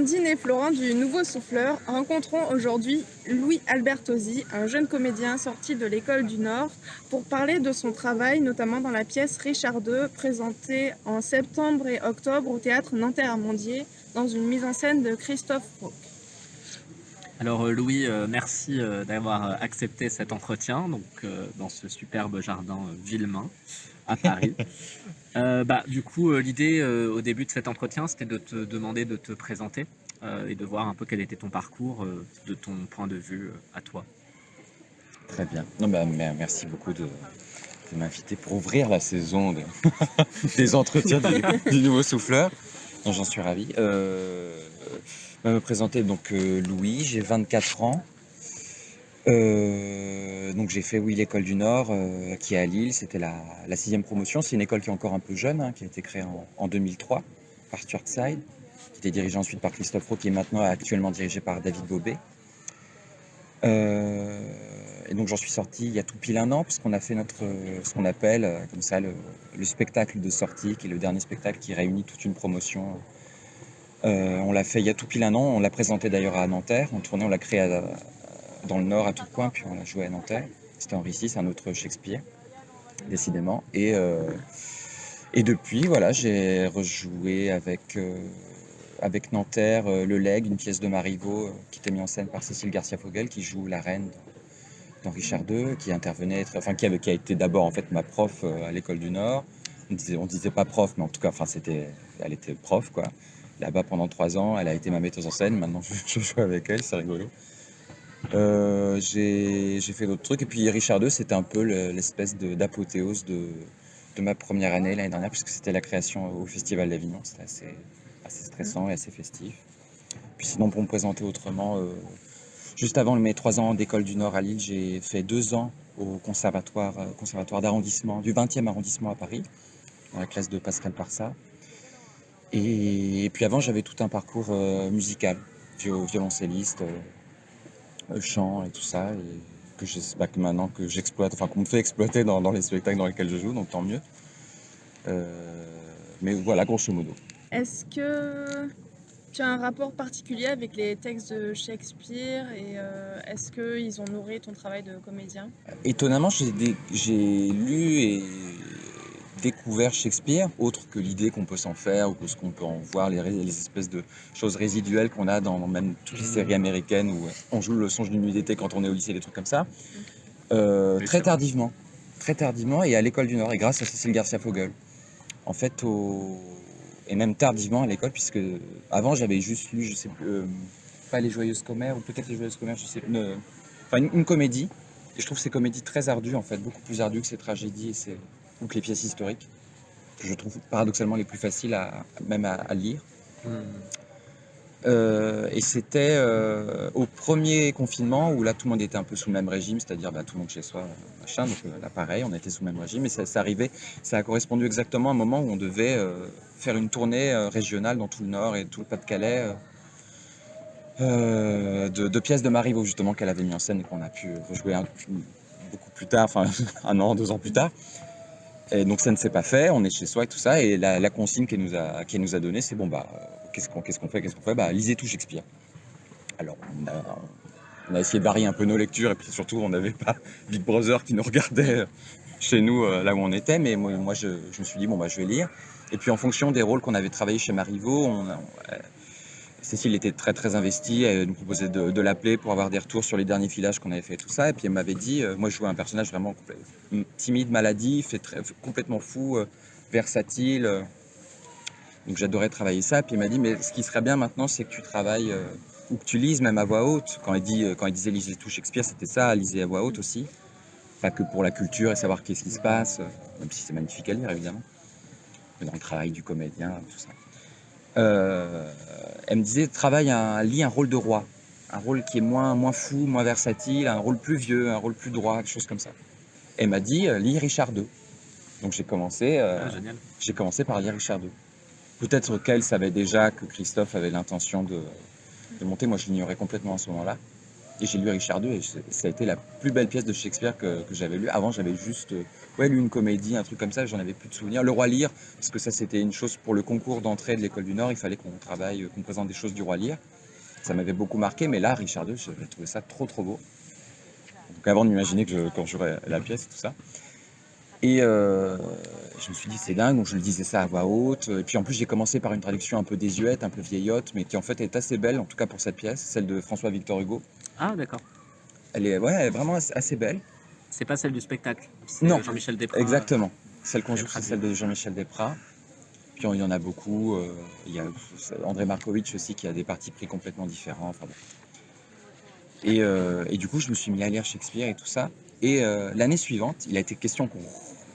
Amandine et Florent du Nouveau Souffleur rencontrons aujourd'hui Louis Albertosi, un jeune comédien sorti de l'École du Nord, pour parler de son travail, notamment dans la pièce Richard II, présentée en septembre et octobre au Théâtre Nanterre-Amandier, dans une mise en scène de Christophe Roque. Alors Louis, merci d'avoir accepté cet entretien dans ce superbe jardin Villemain à Paris. Du coup, l'idée au début de cet entretien, c'était de te demander de te présenter et de voir un peu quel était ton parcours de ton point de vue à toi. Très bien. Non, merci beaucoup de m'inviter pour ouvrir la saison des entretiens du Nouveau Souffleur. Non, j'en suis ravi. Me présenter, donc Louis, j'ai 24 ans. Donc j'ai fait l'École du Nord qui est à Lille, c'était la 6e promotion. C'est une école qui est encore un peu jeune, qui a été créée en 2003 par Stuart Side, qui était dirigée ensuite par Christophe Roque, qui est maintenant actuellement dirigée par David Bobet. Et donc j'en suis sorti il y a tout pile un an, puisqu'on a fait ce qu'on appelle comme ça le spectacle de sortie, qui est le dernier spectacle qui réunit toute une promotion. On l'a fait il y a tout pile un an, on l'a présenté d'ailleurs à Nanterre, en tournée, on l'a créé dans le Nord à Tourcoing, puis on l'a joué à Nanterre. C'était Henri VI, un autre Shakespeare, décidément. Et depuis, voilà, j'ai rejoué avec Nanterre Le Legs, une pièce de Marivaux qui était mise en scène par Cécile Garcia-Fogel, qui joue la reine dans Richard II, qui intervenait, qui a été d'abord en fait ma prof à l'École du Nord. On disait pas prof, mais en tout cas, elle était prof, quoi. Là-bas pendant 3 ans, elle a été ma metteuse en scène. Maintenant, je joue avec elle, c'est rigolo. J'ai fait d'autres trucs. Et puis Richard II, c'était un peu l'espèce d'apothéose de ma première année l'année dernière, puisque c'était la création au Festival d'Avignon. C'était assez stressant et assez festif. Puis sinon, pour me présenter autrement, juste avant mes 3 ans d'école du Nord à Lille, j'ai fait 2 ans au conservatoire d'arrondissement, du 20e arrondissement à Paris, dans la classe de Pascal Parsat. Et puis avant, j'avais tout un parcours musical, violoncelliste, chant et tout ça, et que maintenant que j'exploite, enfin qu'on me fait exploiter dans les spectacles dans lesquels je joue, donc tant mieux. Mais voilà, grosso modo. Est-ce que tu as un rapport particulier avec les textes de Shakespeare et est-ce qu'ils ont nourri ton travail de comédien? Étonnamment, j'ai lu et découvert Shakespeare, autre que l'idée qu'on peut s'en faire ou que ce qu'on peut en voir, les espèces de choses résiduelles qu'on a dans même toutes les séries américaines où on joue le songe d'une nuit d'été quand on est au lycée, des trucs comme ça. Très tardivement et à l'École du Nord, et grâce à Cécile Garcia-Fogel. En fait, et même tardivement à l'école, puisque avant j'avais juste lu, je sais plus, pas Les Joyeuses Commères, ou peut-être Les Joyeuses Commères, je sais plus, une comédie. Et je trouve ces comédies très ardues, en fait, beaucoup plus ardues que ces tragédies ou que les pièces historiques, que je trouve paradoxalement les plus faciles à lire. Et c'était au premier confinement où là tout le monde était un peu sous le même régime, c'est-à-dire tout le monde chez soi, machin. Donc là pareil, on était sous le même régime, et ça arrivait, ça a correspondu exactement à un moment où on devait faire une tournée régionale dans tout le Nord et tout le Pas-de-Calais de pièces de Marivaux justement qu'elle avait mis en scène et qu'on a pu rejouer beaucoup plus tard, enfin 1 an, 2 ans plus tard. Et donc ça ne s'est pas fait, on est chez soi et tout ça, et la consigne qu'elle nous a donnée, c'est qu'est-ce qu'on fait? Lisez tout Shakespeare. Alors on a essayé de varier un peu nos lectures, et puis surtout on n'avait pas Big Brother qui nous regardait chez nous là où on était, mais moi je me suis dit je vais lire. Et puis en fonction des rôles qu'on avait travaillé chez Marivaux, Cécile était très très investie, elle nous proposait de l'appeler pour avoir des retours sur les derniers filages qu'on avait fait, tout ça. Et puis elle m'avait dit, moi je jouais un personnage vraiment timide, maladif, complètement fou, versatile. Donc j'adorais travailler ça. Puis elle m'a dit, mais ce qui serait bien maintenant, c'est que tu travailles ou que tu lises même à voix haute. Quand elle disait lisez tout Shakespeare, c'était ça, lisez à voix haute aussi. Pas que pour la culture et savoir qu'est-ce qui se passe, même si c'est magnifique à lire évidemment, mais dans le travail du comédien, tout ça. Elle me disait, lis un rôle de roi, un rôle qui est moins fou, moins versatile, un rôle plus vieux, un rôle plus droit, quelque chose comme ça. Elle m'a dit, lis Richard II. Donc j'ai commencé par lire Richard II. Peut-être qu'elle savait déjà que Christophe avait l'intention de monter, moi je l'ignorais complètement à ce moment-là. Et j'ai lu Richard II et ça a été la plus belle pièce de Shakespeare que j'avais lue. Avant, j'avais juste lu une comédie, un truc comme ça, j'en avais plus de souvenirs. Le Roi Lear, parce que ça, c'était une chose pour le concours d'entrée de l'École du Nord, il fallait qu'on travaille, qu'on présente des choses du Roi Lear. Ça m'avait beaucoup marqué, mais là, Richard II, j'avais trouvé ça trop, trop beau. Donc avant de m'imaginer quand j'aurais la pièce et tout ça. Et je me suis dit, c'est dingue, donc je lui disais ça à voix haute. Et puis en plus, j'ai commencé par une traduction un peu désuète, un peu vieillotte, mais qui en fait est assez belle, en tout cas pour cette pièce, celle de François-Victor Hugo. Ah, d'accord. Elle est vraiment assez belle. C'est pas celle du spectacle. C'est Non, Jean-Michel Desprats. exactement. Celle qu'on joue, c'est traduit. celle de Jean-Michel Desprats. Puis il y en a beaucoup. Il y a André Markovitch aussi qui a des partis pris complètement différents. Enfin, bon. Et du coup, je me suis mis à lire Shakespeare et tout ça. Et l'année suivante, il a été question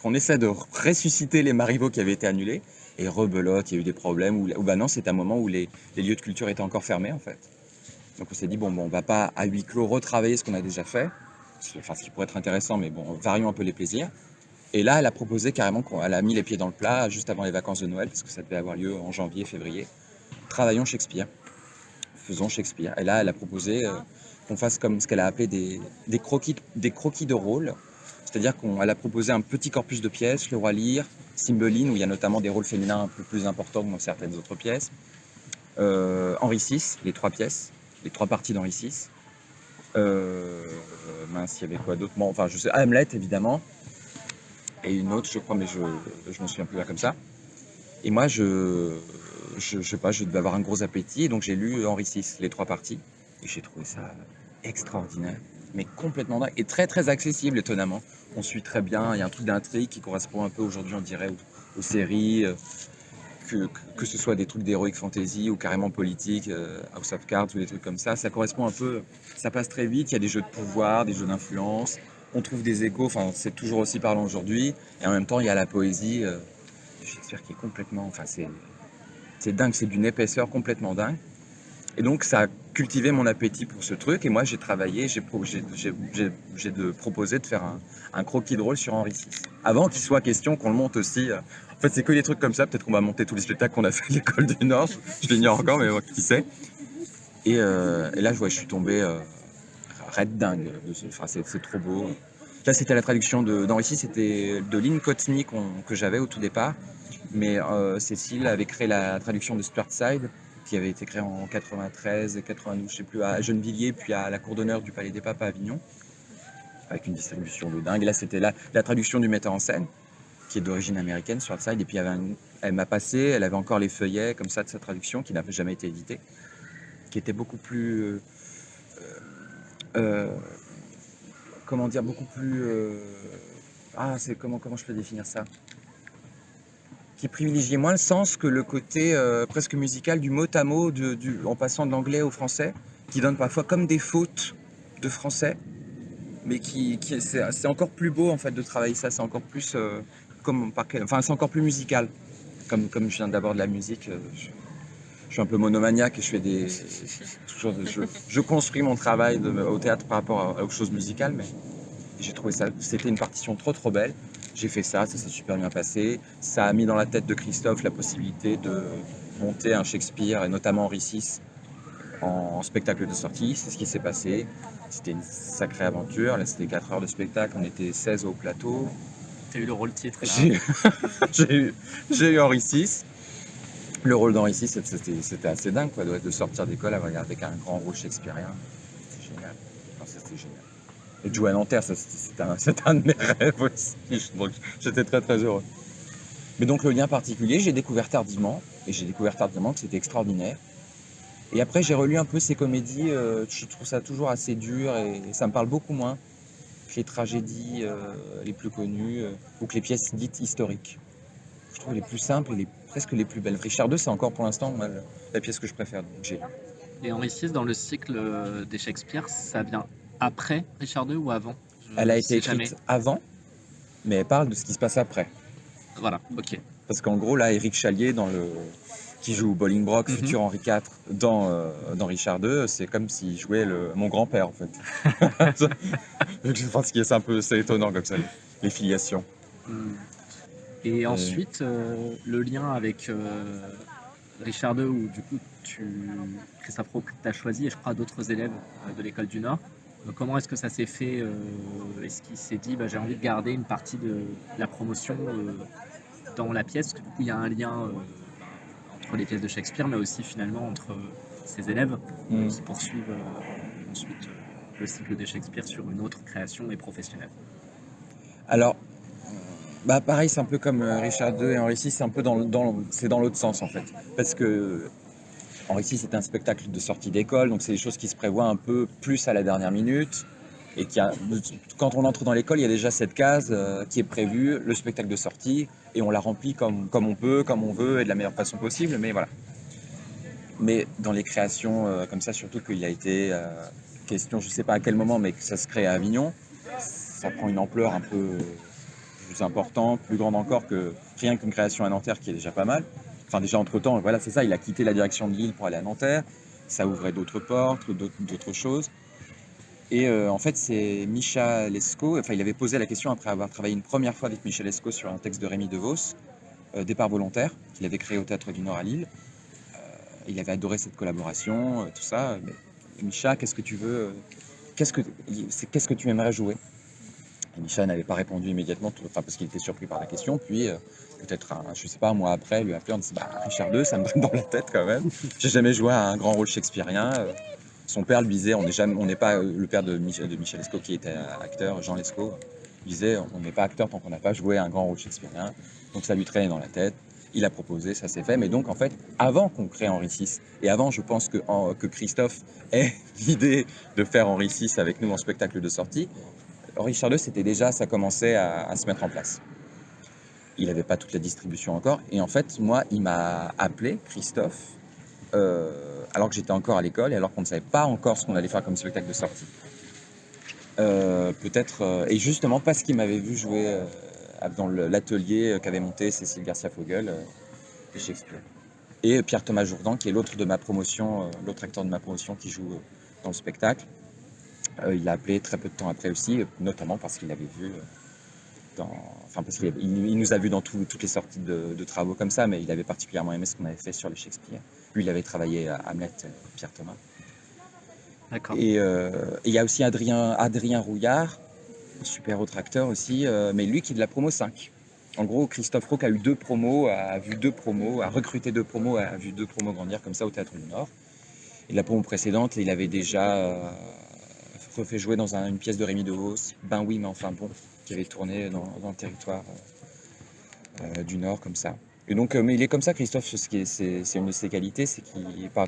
qu'on essaie de ressusciter les Marivaux qui avaient été annulés. Et rebelote, il y a eu des problèmes. Ou bah non, c'est un moment où les lieux de culture étaient encore fermés en fait. Donc on s'est dit, bon, on va pas à huis clos retravailler ce qu'on a déjà fait. Enfin, ce qui pourrait être intéressant, mais bon, varions un peu les plaisirs. Et là, elle a proposé carrément elle a mis les pieds dans le plat juste avant les vacances de Noël, parce que ça devait avoir lieu en janvier, février. Travaillons Shakespeare. Faisons Shakespeare. Et là, elle a proposé qu'on fasse comme ce qu'elle a appelé des croquis de rôle. C'est-à-dire qu'elle a proposé un petit corpus de pièces, Le Roi Lear, Cymbeline, où il y a notamment des rôles féminins un peu plus importants que dans certaines autres pièces. Henri VI, les 3 pièces, les 3 parties d'Henri VI. Mince, il y avait quoi d'autre? Bon, enfin, je sais, Hamlet, évidemment. Et une autre, je crois, mais je m'en souviens plus là comme ça. Et moi, je sais pas, je devais avoir un gros appétit, et donc j'ai lu Henri VI, les 3 parties, et j'ai trouvé ça extraordinaire, mais complètement dingue, et très très accessible, étonnamment. On suit très bien, il y a un truc d'intrigue qui correspond un peu aujourd'hui, on dirait, aux séries, que ce soit des trucs d'heroic fantasy ou carrément politique, House of Cards ou des trucs comme ça correspond un peu, ça passe très vite, il y a des jeux de pouvoir, des jeux d'influence, on trouve des échos, enfin c'est toujours aussi parlant aujourd'hui, et en même temps il y a la poésie de Shakespeare qui est complètement, enfin c'est dingue, c'est d'une épaisseur complètement dingue. Et donc ça a cultivé mon appétit pour ce truc, et moi j'ai travaillé, j'ai proposé de faire un croquis de rôle sur Henri VI. Avant qu'il soit question qu'on le monte aussi. En fait, c'est que des trucs comme ça, peut-être qu'on va monter tous les spectacles qu'on a fait à l'École du Nord, je l'ignore encore, mais qui sait. Et là, je suis tombé raide dingue. Enfin, c'est trop beau. Là, c'était la traduction d'Henri VI, c'était de Lynn Courtney que j'avais au tout départ. Mais Cécile avait créé la traduction de Stuart Side, qui avait été créée en 93, 92, je sais plus, à Gennevilliers, puis à la Cour d'honneur du Palais des Papes à Avignon, avec une distribution de dingue. Et là, c'était la traduction du metteur en scène, qui est d'origine américaine, Stuart Side. Et puis, elle m'a passé, elle avait encore les feuillets comme ça de sa traduction, qui n'avait jamais été éditée, qui était beaucoup plus... comment dire, beaucoup plus... comment je peux définir ça? Qui privilégiait moins le sens que le côté presque musical du mot à mot, en passant de l'anglais au français, qui donne parfois comme des fautes de français, mais c'est encore plus beau en fait de travailler ça, c'est encore plus c'est encore plus musical. Comme je viens d'abord de la musique, je suis un peu monomaniaque et je construis mon travail au théâtre par rapport aux choses musicales, mais j'ai trouvé ça, c'était une partition trop trop belle. J'ai fait ça s'est super bien passé. Ça a mis dans la tête de Christophe la possibilité de monter un Shakespeare, et notamment Henri VI, en spectacle de sortie. C'est ce qui s'est passé. C'était une sacrée aventure. Là, c'était 4 heures de spectacle. On était 16 au plateau. T'as eu le rôle titre là. J'ai eu Henri VI. Le rôle d'Henri VI, c'était assez dingue, quoi, de sortir d'école avec un grand rôle shakespearien. C'était génial. Enfin, c'était génial. Et de jouer à Nanterre, c'était un de mes rêves aussi. Donc, j'étais très très heureux. Mais donc le lien particulier, j'ai découvert tardivement que c'était extraordinaire. Et après, j'ai relu un peu ces comédies, je trouve ça toujours assez dur et ça me parle beaucoup moins que les tragédies les plus connues ou que les pièces dites historiques. Je trouve les plus simples et presque les plus belles. Richard II, c'est encore pour l'instant la pièce que je préfère. Donc, et Henri VI, dans le cycle des Shakespeare, ça vient après Richard II ou avant? Elle a été écrite avant, mais elle parle de ce qui se passe après. Voilà, ok. Parce qu'en gros, là, Éric Chalier, qui joue Bolingbroke, futur Henri IV, dans Richard II, c'est comme s'il jouait mon grand-père, en fait. Je pense que c'est étonnant comme ça, les filiations. Et ensuite, le lien avec Richard II, où du coup, Christophe Roque t'a choisi, et je crois d'autres élèves de l'école du Nord. Comment est-ce que ça s'est fait? Est-ce qu'il s'est dit, bah, j'ai envie de garder une partie de la promotion dans la pièce? Parce que du coup, il y a un lien entre les pièces de Shakespeare, mais aussi finalement entre ses élèves Mm. qui poursuivent ensuite le cycle des Shakespeare sur une autre création et professionnelle. Alors, bah pareil, c'est un peu comme Richard II et Henri VI, c'est un peu c'est dans l'autre sens en fait. Parce que Henri VI, c'est un spectacle de sortie d'école, donc c'est des choses qui se prévoient un peu plus à la dernière minute. Et quand on entre dans l'école, il y a déjà cette case qui est prévue, le spectacle de sortie, et on la remplit comme on peut, comme on veut, et de la meilleure façon possible, mais voilà. Mais dans les créations comme ça, surtout qu'il a été question, je ne sais pas à quel moment, mais que ça se crée à Avignon, ça prend une ampleur un peu plus importante, plus grande encore que rien qu'une création à Nanterre qui est déjà pas mal. Enfin déjà entre-temps, voilà, c'est ça, il a quitté la direction de Lille pour aller à Nanterre, ça ouvrait d'autres portes, d'autres choses. Et en fait, c'est Micha Lescaut, enfin il avait posé la question après avoir travaillé une première fois avec Michel Lescaut sur un texte de Rémi DeVos, Départ volontaire, qu'il avait créé au Théâtre du Nord à Lille. Il avait adoré cette collaboration, tout ça. Mais Micha, qu'est-ce que tu veux qu'est-ce que tu aimerais jouer? Et Micha n'avait pas répondu immédiatement, enfin, parce qu'il était surpris par la question. Puis, peut-être, je sais pas, un mois après, il lui a appelé en disant bah, Richard II, ça me donne dans la tête quand même. J'ai jamais joué à un grand rôle shakespearien. Son père lui disait on n'est pas le père de Michel Lescaut qui était acteur, Jean Lescaut. Il disait on n'est pas acteur tant qu'on n'a pas joué un grand rôle shakespearien. Donc ça lui traînait dans la tête. Il a proposé, ça s'est fait. Mais donc, en fait, avant qu'on crée Henri VI, et avant, je pense que Christophe ait l'idée de faire Henri VI avec nous en spectacle de sortie, Richard II, c'était déjà, ça commençait à se mettre en place. Il n'avait pas toute la distribution encore. Et en fait, moi, il m'a appelé, Christophe, alors que j'étais encore à l'école et alors qu'on ne savait pas encore ce qu'on allait faire comme spectacle de sortie. Et justement parce qu'il m'avait vu jouer dans l'atelier qu'avait monté Cécile Garcia-Fogel de Shakespeare. Et Pierre-Thomas Jourdan, qui est l'autre de ma promotion, l'autre acteur de ma promotion qui joue dans le spectacle. Il l'a appelé très peu de temps après aussi, notamment parce qu'il l'avait vu parce qu'il nous a vus dans toutes les sorties de travaux comme ça, mais il avait particulièrement aimé ce qu'on avait fait sur les Shakespeare. Lui, il avait travaillé à Hamlet, Pierre Thomas. D'accord. Et il y a aussi Adrien Rouillard, super autre acteur aussi, mais lui qui est de la promo 5. En gros, Christophe Roque a eu 2 promos, a vu 2 promos, a recruté 2 promos, a vu 2 promos grandir comme ça au Théâtre du Nord. Et la promo précédente, il avait déjà refait jouer dans une pièce de Rémi DeVos, Ben oui, mais enfin bon, qui avait tourné dans le territoire du Nord comme ça. Et donc, mais il est comme ça, Christophe, c'est une de ses qualités, c'est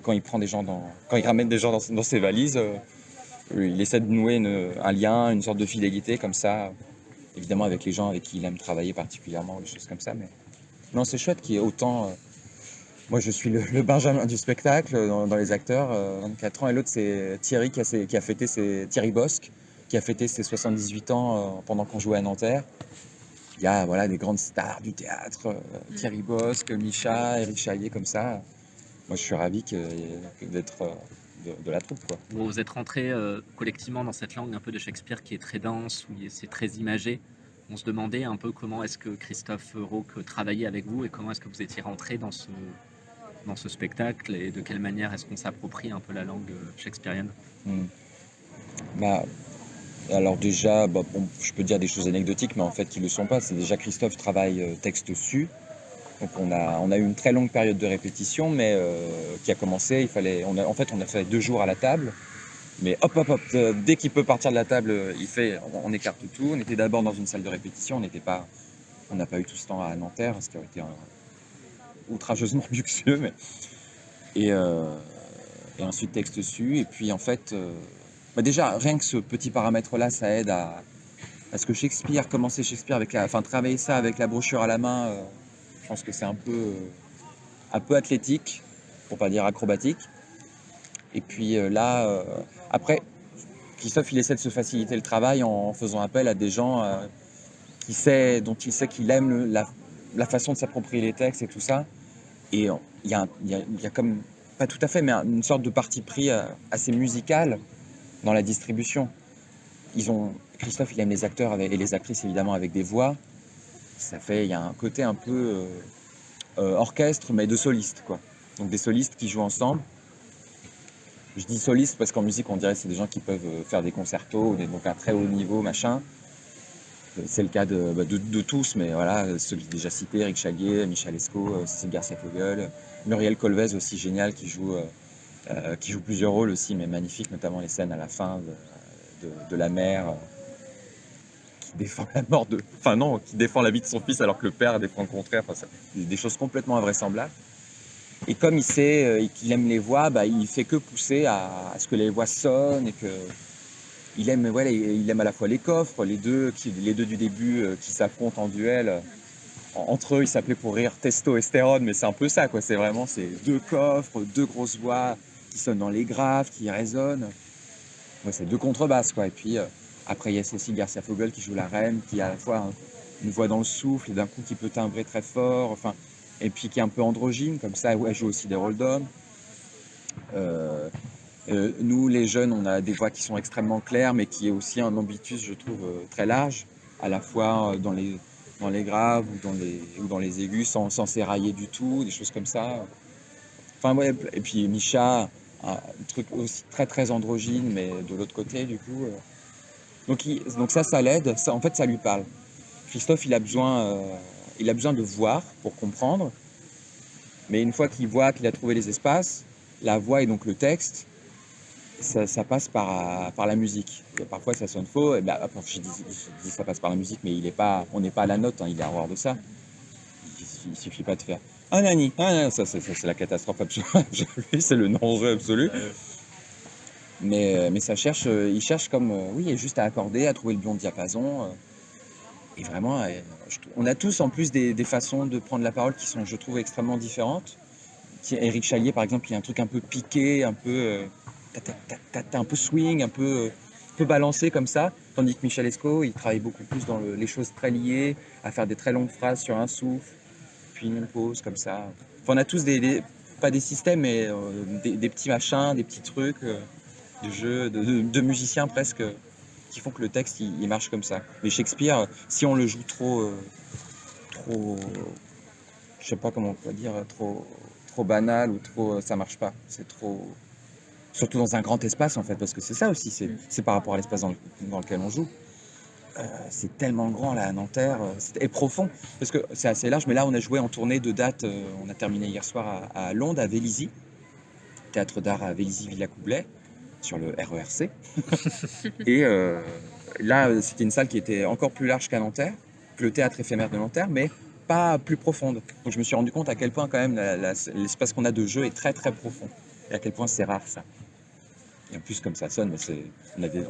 quand il prend des gens quand il ramène des gens dans ses valises, il essaie de nouer un lien, une sorte de fidélité comme ça, évidemment avec les gens avec qui il aime travailler particulièrement, des choses comme ça. Mais non, c'est chouette qu'il y ait autant. Moi, je suis le Benjamin du spectacle dans les acteurs, 24 ans, et l'autre, c'est Thierry Thierry Bosque, qui a fêté ses 78 ans pendant qu'on jouait à Nanterre. Il y a voilà, des grandes stars du théâtre, Thierry Bosque, Micha, Éric Chaillet, comme ça. Moi, je suis ravi d'être de la troupe, quoi. Vous êtes rentrés collectivement dans cette langue un peu de Shakespeare qui est très dense, où c'est très imagé. On se demandait un peu comment est-ce que Christophe Roque travaillait avec vous et comment est-ce que vous étiez rentrés dans ce spectacle et de quelle manière est-ce qu'on s'approprie un peu la langue shakespearienne. Bah, alors déjà, je peux dire des choses anecdotiques, mais en fait qui ne le sont pas. C'est déjà Christophe travaille texte su. Donc on a eu une très longue période de répétition, mais qui a commencé. On a fait 2 jours à la table. Mais hop, dès qu'il peut partir de la table, on écarte tout. On était d'abord dans une salle de répétition. On n'a pas eu tout ce temps à Nanterre, ce qui aurait été outrageusement luxueux. Et ensuite texte su. Et puis en fait, déjà rien que ce petit paramètre-là, ça aide parce que commencer Shakespeare travailler ça avec la brochure à la main, je pense que c'est un peu athlétique, pour pas dire acrobatique. Et puis après, Christophe, il essaie de se faciliter le travail en faisant appel à des gens dont il sait qu'il aime la façon de s'approprier les textes et tout ça. Et il y a comme, pas tout à fait, mais une sorte de parti pris assez musical dans la distribution. Christophe, il aime les acteurs et les actrices évidemment avec des voix. Il y a un côté un peu orchestre, mais de soliste, quoi. donc des solistes qui jouent ensemble. Je dis solistes parce qu'en musique, on dirait que c'est des gens qui peuvent faire des concertos, donc un très haut niveau, machin. C'est le cas de tous, mais voilà, ceux que j'ai déjà cités, Eric Chalier, Michel Esco, Cécile Garcia-Fogel, Muriel Colvez aussi génial qui joue plusieurs rôles aussi, mais magnifiques, notamment les scènes à la fin de la mère qui défend la mort de... Enfin non, qui défend la vie de son fils alors que le père défend le contraire. Enfin, des choses complètement invraisemblables. Et comme il sait qu'il aime les voix, il fait que pousser à ce que les voix sonnent et que... Il aime à la fois les coffres, les deux du début qui s'affrontent en duel. Entre eux, ils s'appelaient pour rire testosterone, mais c'est un peu ça, quoi. C'est vraiment ces deux coffres, deux grosses voix qui sonnent dans les graves, qui résonnent. Ouais, c'est deux contrebasses, quoi. Et puis après, il y a Cécile Garcia-Fogel qui joue la reine, qui a à la fois une voix dans le souffle et d'un coup qui peut timbrer très fort. Enfin, et puis qui est un peu androgyne, comme ça. Elle joue aussi des rôles d'hommes. Nous, les jeunes, on a des voix qui sont extrêmement claires, mais qui est aussi un ambitus, je trouve, très large, à la fois dans les graves ou dans les aigus, sans s'érailler du tout, des choses comme ça. Enfin, ouais, et puis Micha, un truc aussi très très androgyne, mais de l'autre côté, du coup. Donc ça l'aide, en fait, ça lui parle. Christophe, il a besoin de voir pour comprendre, mais une fois qu'il voit qu'il a trouvé les espaces, la voix et donc le texte, ça passe par la musique. Et parfois ça sonne faux, et je dis ça passe par la musique, mais on n'est pas à la note, hein, il est hors de ça. Il suffit pas de faire ah nani, ça c'est la catastrophe absolue, c'est le non-jeu absolu. Mais il cherche comme, oui, juste à accorder, à trouver le bon diapason. Et vraiment, on a tous en plus des façons de prendre la parole qui sont, je trouve, extrêmement différentes. Éric Chalier, par exemple, il y a un truc un peu piqué, un peu un peu swing, un peu balancé comme ça, tandis que Michel Esco, il travaille beaucoup plus dans les choses très liées, à faire des très longues phrases sur un souffle, puis une pause comme ça. Enfin, on a tous pas des systèmes, mais des petits machins, des petits trucs de jeu, de musiciens presque, qui font que le texte il marche comme ça. Mais Shakespeare, si on le joue trop, je sais pas comment on peut dire, trop banal ou trop, ça marche pas. C'est trop. Surtout dans un grand espace, en fait, parce que c'est ça aussi, c'est par rapport à l'espace dans lequel on joue. C'est tellement grand, là, à Nanterre, et profond, parce que c'est assez large, mais là, on a joué en tournée de date, on a terminé hier soir à Londres, à Vélizy, théâtre d'art à Vélizy-Villacoublay, sur le RERC. Et là, c'était une salle qui était encore plus large qu'à Nanterre, que le théâtre éphémère de Nanterre, mais pas plus profonde. Donc je me suis rendu compte à quel point, quand même, l'espace qu'on a de jeu est très, très profond, et à quel point c'est rare, ça. Et en plus, comme ça sonne,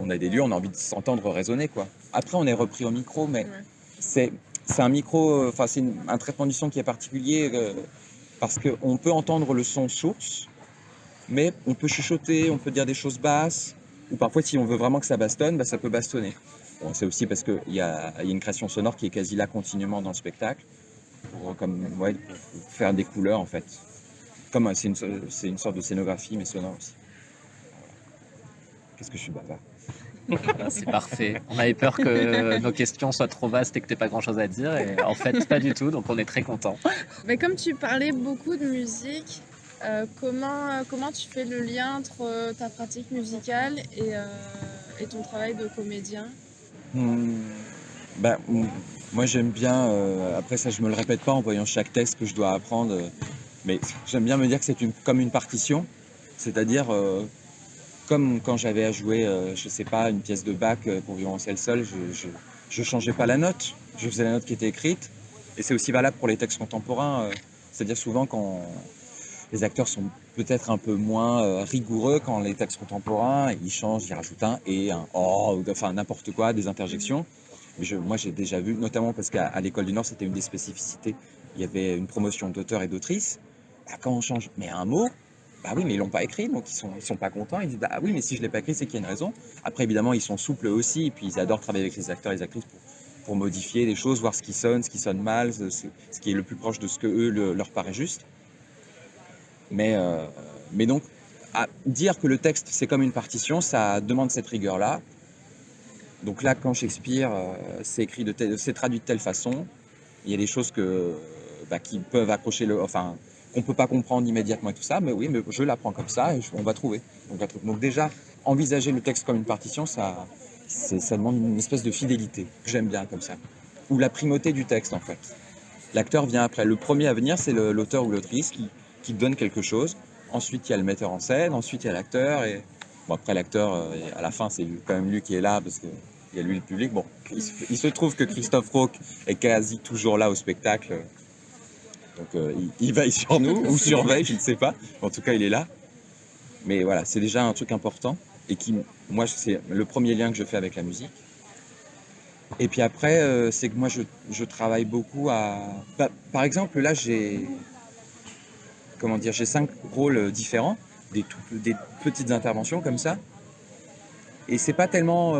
on a des lieux, on a envie de s'entendre résonner, quoi. Après, on est repris au micro, mais c'est un micro, enfin, c'est un traitement du son qui est particulier parce qu'on peut entendre le son source, mais on peut chuchoter, on peut dire des choses basses, ou parfois, si on veut vraiment que ça bastonne, ça peut bastonner. Bon, c'est aussi parce qu'il y a une création sonore qui est quasi là continuellement dans le spectacle, pour faire des couleurs, en fait. Comme c'est une sorte de scénographie, mais sonore aussi. Qu'est-ce que je suis bavard. C'est parfait. On avait peur que nos questions soient trop vastes et que tu n'aies pas grand-chose à dire. Et en fait, pas du tout. Donc, on est très contents. Mais comme tu parlais beaucoup de musique, comment tu fais le lien entre ta pratique musicale et ton travail de comédien? Moi, j'aime bien, après ça, je me le répète pas en voyant chaque texte que je dois apprendre, mais j'aime bien me dire que c'est comme une partition, c'est-à-dire comme quand j'avais à jouer, je sais pas, une pièce de Bach pour violoncelle seul, je changeais pas la note, je faisais la note qui était écrite. Et c'est aussi valable pour les textes contemporains. C'est-à-dire souvent quand les acteurs sont peut-être un peu moins rigoureux quand les textes contemporains, ils changent, ils rajoutent un et un oh, enfin n'importe quoi, des interjections. Mais moi j'ai déjà vu, notamment parce qu'à l'École du Nord, c'était une des spécificités. Il y avait une promotion d'auteurs et d'autrices. Quand on change, mais un mot, bah oui, mais ils l'ont pas écrit, donc ils sont pas contents. Ils disent, bah oui, mais si je l'ai pas écrit, c'est qu'il y a une raison. Après, évidemment, ils sont souples aussi, et puis ils adorent travailler avec les acteurs et les actrices pour modifier les choses, voir ce qui sonne mal, ce qui est le plus proche de ce que eux leur paraît juste. Mais donc, à dire que le texte, c'est comme une partition, ça demande cette rigueur-là. Donc là, quand Shakespeare, c'est c'est traduit de telle façon, il y a des choses qui peuvent accrocher qu'on qu'on ne peut pas comprendre immédiatement et tout ça, mais oui, mais je l'apprends comme ça et on va trouver. Donc déjà, envisager le texte comme une partition, ça demande une espèce de fidélité, que j'aime bien comme ça. Ou la primauté du texte en fait. L'acteur vient après. Le premier à venir, c'est l'auteur ou l'autrice qui donne quelque chose. Ensuite, il y a le metteur en scène, ensuite il y a l'acteur. Et bon, après l'acteur, à la fin, c'est quand même lui qui est là parce qu'il y a lui le public. Bon, il se trouve que Christophe Rauque est quasi toujours là au spectacle. Donc il veille sur nous, ou surveille, je ne sais pas. En tout cas, il est là. Mais voilà, c'est déjà un truc important. Et moi, c'est le premier lien que je fais avec la musique. Et puis après, c'est que moi, je travaille beaucoup à... par exemple, là, j'ai 5 rôles différents, des petites interventions comme ça. Et c'est pas tellement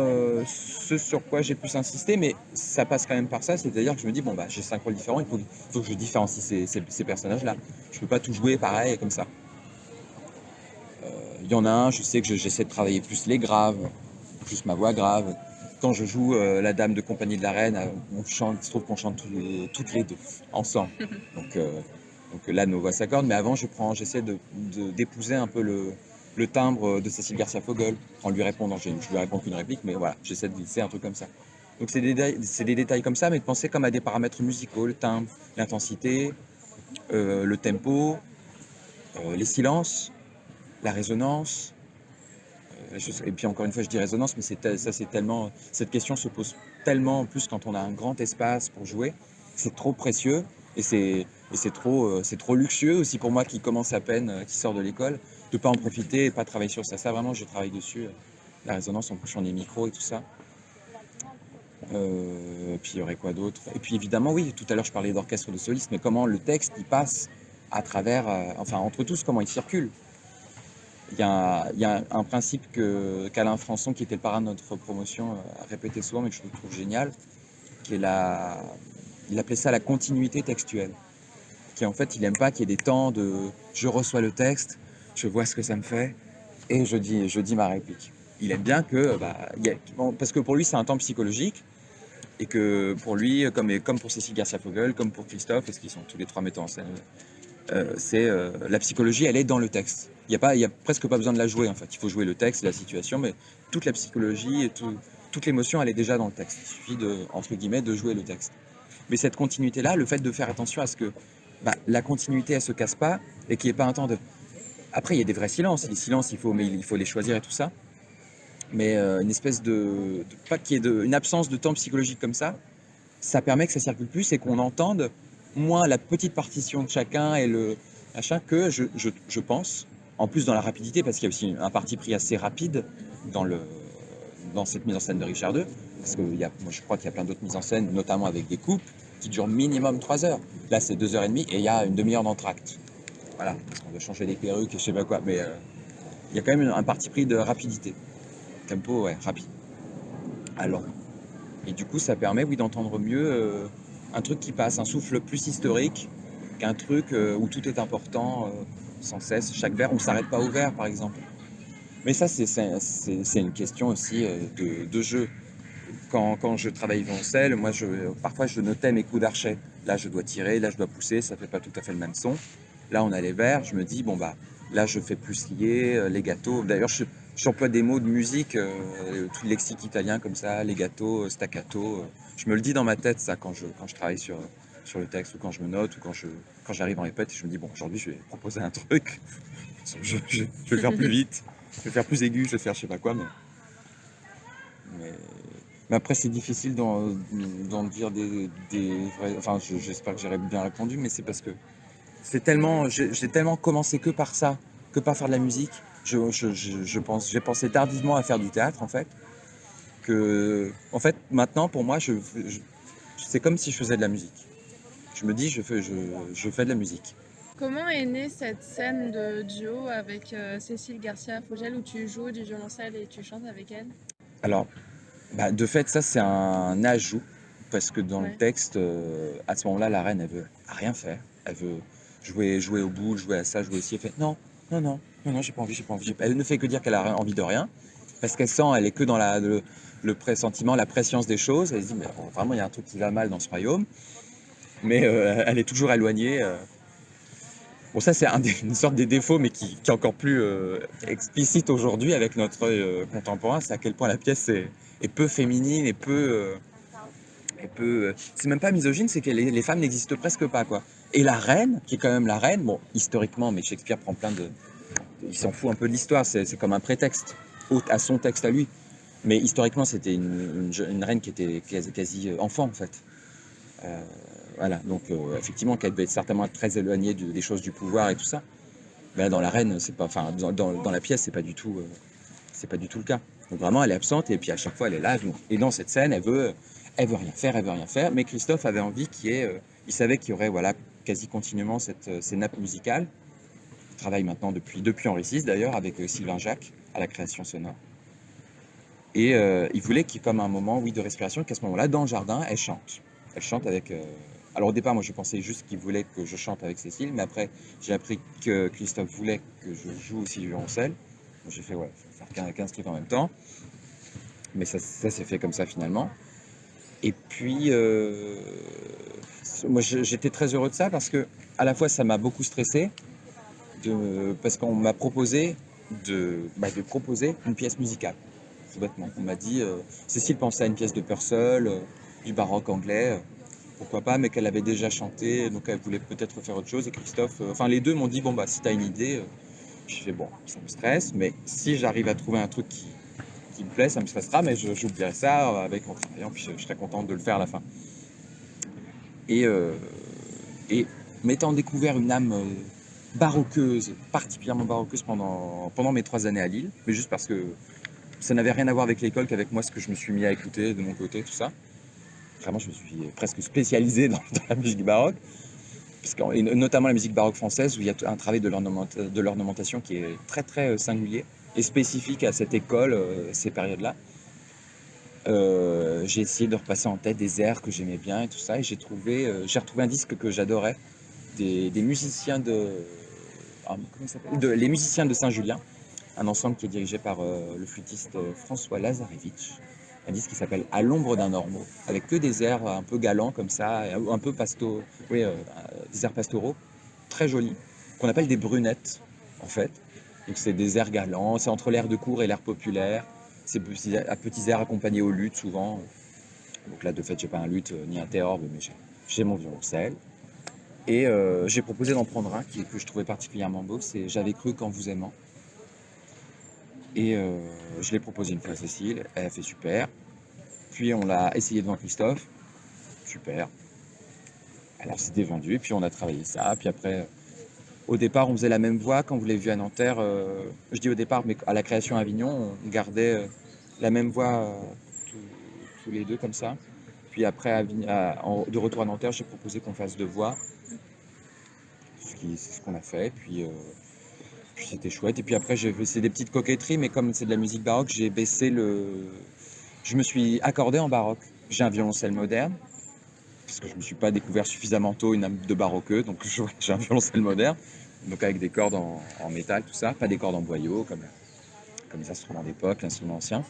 ce sur quoi j'ai plus insisté, mais ça passe quand même par ça. C'est-à-dire que je me dis, bon, bah, j'ai 5 rôles différents, il faut que je différencie ces personnages-là. Je peux pas tout jouer pareil comme ça. Il y en a un, je sais que j'essaie de travailler plus les graves, plus ma voix grave. Quand je joue la dame de compagnie de la reine, on chante, il se trouve qu'on chante toutes les deux ensemble. Donc là, nos voix s'accordent. Mais avant, j'essaie d'épouser un peu le timbre de Cécile Garcia Fogel en lui répondant. Je lui réponds qu'une réplique, mais voilà, j'essaie de glisser un truc comme ça. Donc c'est des détails comme ça, mais de penser comme à des paramètres musicaux, le timbre, l'intensité, le tempo, les silences, la résonance. Et puis encore une fois, je dis résonance, mais cette question se pose tellement, en plus quand on a un grand espace pour jouer, c'est trop précieux et c'est trop luxueux aussi pour moi qui commence à peine, qui sort de l'école, de pas en profiter et pas travailler sur ça. Ça vraiment, je travaille dessus, la résonance en couchant les micros et tout ça. Puis il y aurait quoi d'autre? Et puis évidemment, oui, tout à l'heure je parlais d'orchestre de soliste, mais comment le texte il passe à travers, entre tous, comment il circule. Il y a un principe qu'Alain Françon, qui était le parrain de notre promotion, a répété souvent, mais que je trouve génial, qui est il appelait ça la continuité textuelle. Qui en fait, il n'aime pas qu'il y ait des temps de je reçois le texte, je vois ce que ça me fait, et je dis ma réplique. Il aime bien parce que pour lui, c'est un temps psychologique, et que pour lui, comme pour Cécile Garcia Fogel, comme pour Christophe, parce qu'ils sont tous les trois metteurs en scène, la psychologie, elle est dans le texte. Il y a presque pas besoin de la jouer en fait. Il faut jouer le texte, la situation, mais toute la psychologie et toute l'émotion, elle est déjà dans le texte. Il suffit entre guillemets de jouer le texte. Mais cette continuité-là, le fait de faire attention à ce que la continuité, elle se casse pas et qu'il n'y ait pas un temps de. Après, il y a des vrais silences. Les silences, il faut les choisir et tout ça. Mais une espèce pas qu'il y ait une absence de temps psychologique comme ça permet que ça circule plus et qu'on entende moins la petite partition de chacun et le machin que je pense. En plus dans la rapidité, parce qu'il y a aussi un parti pris assez rapide dans cette mise en scène de Richard II. Parce que moi je crois qu'il y a plein d'autres mises en scène, notamment avec des coupes, qui durent minimum 3 heures. Là c'est 2h30 et il y a une demi-heure d'entracte. Voilà, parce qu'on doit changer les perruques et je sais pas quoi. Mais il y a quand même un parti pris de rapidité. Tempo, ouais, rapide. Alors, et du coup ça permet, oui, d'entendre mieux un truc qui passe, un souffle plus historique qu'un truc où tout est important sans cesse. Chaque vers, on ne s'arrête pas au vers, par exemple. Mais ça, c'est une question aussi de jeu. Quand je travaille violoncelle, moi, parfois, je notais mes coups d'archet. Là, je dois tirer, là, je dois pousser, ça ne fait pas tout à fait le même son. Là, on a les vers, je me dis, bon, là, je fais plus lier, legato. D'ailleurs, j'emploie des mots de musique, tout le lexique italien comme ça, legato, staccato. Je me le dis dans ma tête, ça, quand je travaille sur le texte, ou quand je me note, ou quand j'arrive en répète, je me dis, bon, aujourd'hui, je vais proposer un truc. Je vais le faire plus vite, je vais le faire plus aigu, je vais le faire je sais pas quoi, mais après, c'est difficile d'en dire des vrais... Enfin, j'espère que j'ai bien répondu, mais c'est parce que j'ai tellement commencé que par ça, que par faire de la musique. J'ai pensé tardivement à faire du théâtre, en fait, en fait, maintenant, pour moi, c'est comme si je faisais de la musique. Je me dis, je fais de la musique. Comment est née cette scène de duo avec Cécile Garcia Fogel où tu joues du violoncelle et tu chantes avec elle? Alors, de fait, ça, c'est un ajout, parce que dans le texte, à ce moment-là, la reine, elle veut rien faire. Elle veut jouer au boule, jouer à ça, jouer ici. Elle fait non, j'ai pas envie. Elle ne fait que dire qu'elle a envie de rien, parce qu'elle sent, elle est que dans le pressentiment, la prescience des choses. Elle se dit, mais vraiment, il y a un truc qui va mal dans ce royaume. Mais elle est toujours éloignée. Bon, ça, c'est une sorte des défauts, mais qui est encore plus explicite aujourd'hui avec notre œil contemporain. C'est à quel point la pièce est peu féminine et peu. C'est même pas misogyne, c'est que les femmes n'existent presque pas, quoi. Et la reine, qui est quand même la reine, bon, historiquement, mais Shakespeare prend plein de. Il s'en fout un peu de l'histoire, c'est comme un prétexte à son texte à lui. Mais historiquement, c'était une reine qui était quasi enfant, en fait. Euh, voilà, donc effectivement, qu'elle devait certainement être très éloignée des choses du pouvoir et tout ça. Mais là, dans la reine, c'est pas, enfin, dans la pièce, c'est pas du tout le cas. Donc vraiment, elle est absente et puis à chaque fois, elle est là. Donc, et dans cette scène, elle veut rien faire, elle veut rien faire. Mais Christophe avait envie il savait qu'il y aurait, voilà, quasi continuellement ces nappes musicales. Il travaille maintenant depuis Henri VI d'ailleurs avec Sylvain Jacques à la création sonore. Et il voulait qu'il y ait comme un moment, oui, de respiration, qu'à ce moment-là, dans le jardin, elle chante. Elle chante avec. Alors au départ, moi, je pensais juste qu'il voulait que je chante avec Cécile, mais après, j'ai appris que Christophe voulait que je joue aussi du violoncelle. Donc j'ai fait, ouais, faut faire 15 trucs en même temps. Mais ça s'est fait comme ça finalement. Et puis, moi, j'étais très heureux de ça parce que, à la fois, ça m'a beaucoup stressé, parce qu'on m'a proposé de proposer une pièce musicale. Tout bêtement. On m'a dit, Cécile pensait à une pièce de Purcell, du baroque anglais, pourquoi pas, mais qu'elle avait déjà chanté, donc elle voulait peut-être faire autre chose. Et Christophe, enfin les deux m'ont dit, bon bah si t'as une idée, je fais bon, ça me stresse, mais si j'arrive à trouver un truc qui me plaît, ça me stressera, mais j'oublierai ça en travaillant, puis je serai content de le faire à la fin. Et, et m'étant découvert une âme baroqueuse, particulièrement baroqueuse pendant mes 3 années à Lille, mais juste parce que ça n'avait rien à voir avec l'école qu'avec moi, ce que je me suis mis à écouter de mon côté, tout ça. Vraiment, je me suis presque spécialisé dans la musique baroque, et notamment la musique baroque française, où il y a un travail de l'ornementation qui est très très singulier et spécifique à cette école, ces périodes-là. J'ai essayé de repasser en tête des airs que j'aimais bien et tout ça, et j'ai retrouvé un disque que j'adorais, des musiciens comment il s'appelle, les musiciens de Saint-Julien, un ensemble qui est dirigé par le flûtiste François Lazarevitch, un disque qui s'appelle À l'ombre d'un ormeau, avec que des airs un peu galants comme ça, un peu des airs pastoraux, très jolis, qu'on appelle des brunettes en fait. Donc c'est des airs galants, c'est entre l'air de cour et l'air populaire, c'est petits airs accompagnés au luth souvent. Donc là de fait j'ai pas un luth ni un théorbe, mais j'ai mon violoncelle. Et j'ai proposé d'en prendre un que je trouvais particulièrement beau, c'est J'avais cru qu'en vous aimant. Et je l'ai proposé une fois à Cécile, elle a fait super. Puis on l'a essayé devant Christophe, super. Alors c'était vendu, puis on a travaillé ça. Puis après, au départ, on faisait la même voix. Quand vous l'avez vu à Nanterre, je dis au départ, mais à la création à Avignon, on gardait la même voix tous les deux comme ça. Puis après, de retour à Nanterre, j'ai proposé qu'on fasse 2 voix. C'est ce qu'on a fait. Puis c'était chouette. Et puis après, c'est des petites coquetteries, mais comme c'est de la musique baroque, je me suis accordé en baroque. J'ai un violoncelle moderne, parce que je ne me suis pas découvert suffisamment tôt une âme de baroqueux, donc j'ai un violoncelle moderne, donc avec des cordes en métal, tout ça, pas des cordes en boyau, comme les instruments d'époque, l'instrument ancien.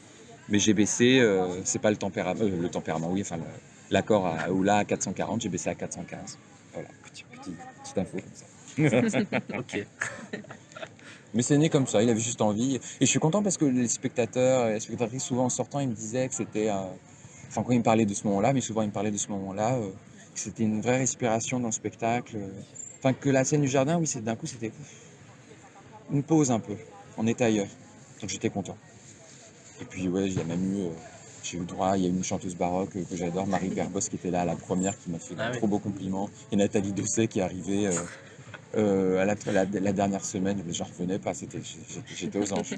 Mais j'ai baissé, c'est pas le tempérament, oui, enfin l'accord ou là à 440, j'ai baissé à 415. Voilà, petite info comme ça. Ok. Mais c'est né comme ça, il avait juste envie. Et je suis content parce que les spectateurs et les spectatrices, souvent en sortant, ils me disaient que c'était. Enfin, quand ils me parlaient de ce moment-là, mais souvent ils me parlaient de ce moment-là, que c'était une vraie respiration dans le spectacle. Enfin, que la scène du jardin, oui, d'un coup, c'était une pause un peu. On était ailleurs. Donc j'étais content. Et puis, ouais, il y a même eu. J'ai eu droit, il y a une chanteuse baroque que j'adore, Marie Berbos, qui était là à la première, qui m'a fait trop beaux compliments. Et Nathalie Dessay qui est arrivée. À la dernière semaine, mais j'en revenais pas, j'étais aux anges.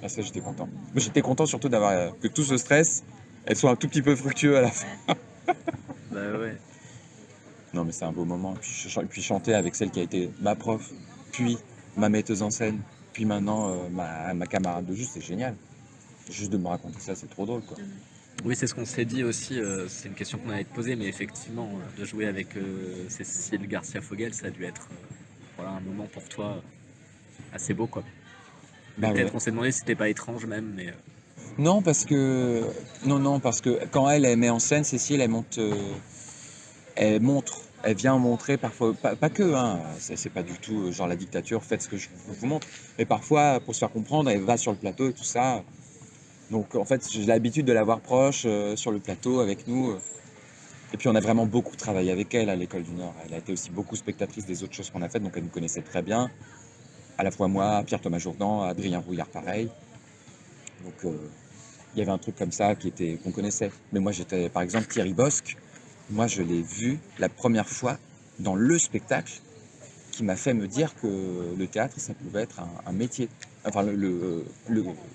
Ah, ça, j'étais content. Mais j'étais content surtout d'avoir que tout ce stress, elle soit un tout petit peu fructueux à la fin. Bah ouais. Non, mais c'est un beau moment. Puis chanter avec celle qui a été ma prof, puis ma metteuse en scène, puis maintenant ma camarade de jeu, c'est génial. Juste de me raconter ça, c'est trop drôle, quoi. Oui, c'est ce qu'on s'est dit aussi, c'est une question qu'on allait te poser, mais effectivement, de jouer avec Cécile Garcia-Fogel, ça a dû être voilà, un moment pour toi assez beau, quoi. Mais Bah peut-être ouais. qu'on s'est demandé si c'était pas étrange même, mais Non, parce que quand elle met en scène, Cécile, elle montre elle vient montrer parfois, pas que, hein, c'est pas du tout genre la dictature, faites ce que je vous montre, mais parfois, pour se faire comprendre, elle va sur le plateau et tout ça. Donc en fait, j'ai l'habitude de la voir proche sur le plateau avec nous. Et puis on a vraiment beaucoup travaillé avec elle à l'École du Nord. Elle a été aussi beaucoup spectatrice des autres choses qu'on a faites, donc elle nous connaissait très bien. À la fois moi, Pierre-Thomas Jourdan, Adrien Rouillard pareil. Donc il y avait un truc comme ça qu'on connaissait. Mais moi j'étais, par exemple, Thierry Bosc, moi je l'ai vu la première fois dans le spectacle qui m'a fait me dire que le théâtre ça pouvait être un métier. Enfin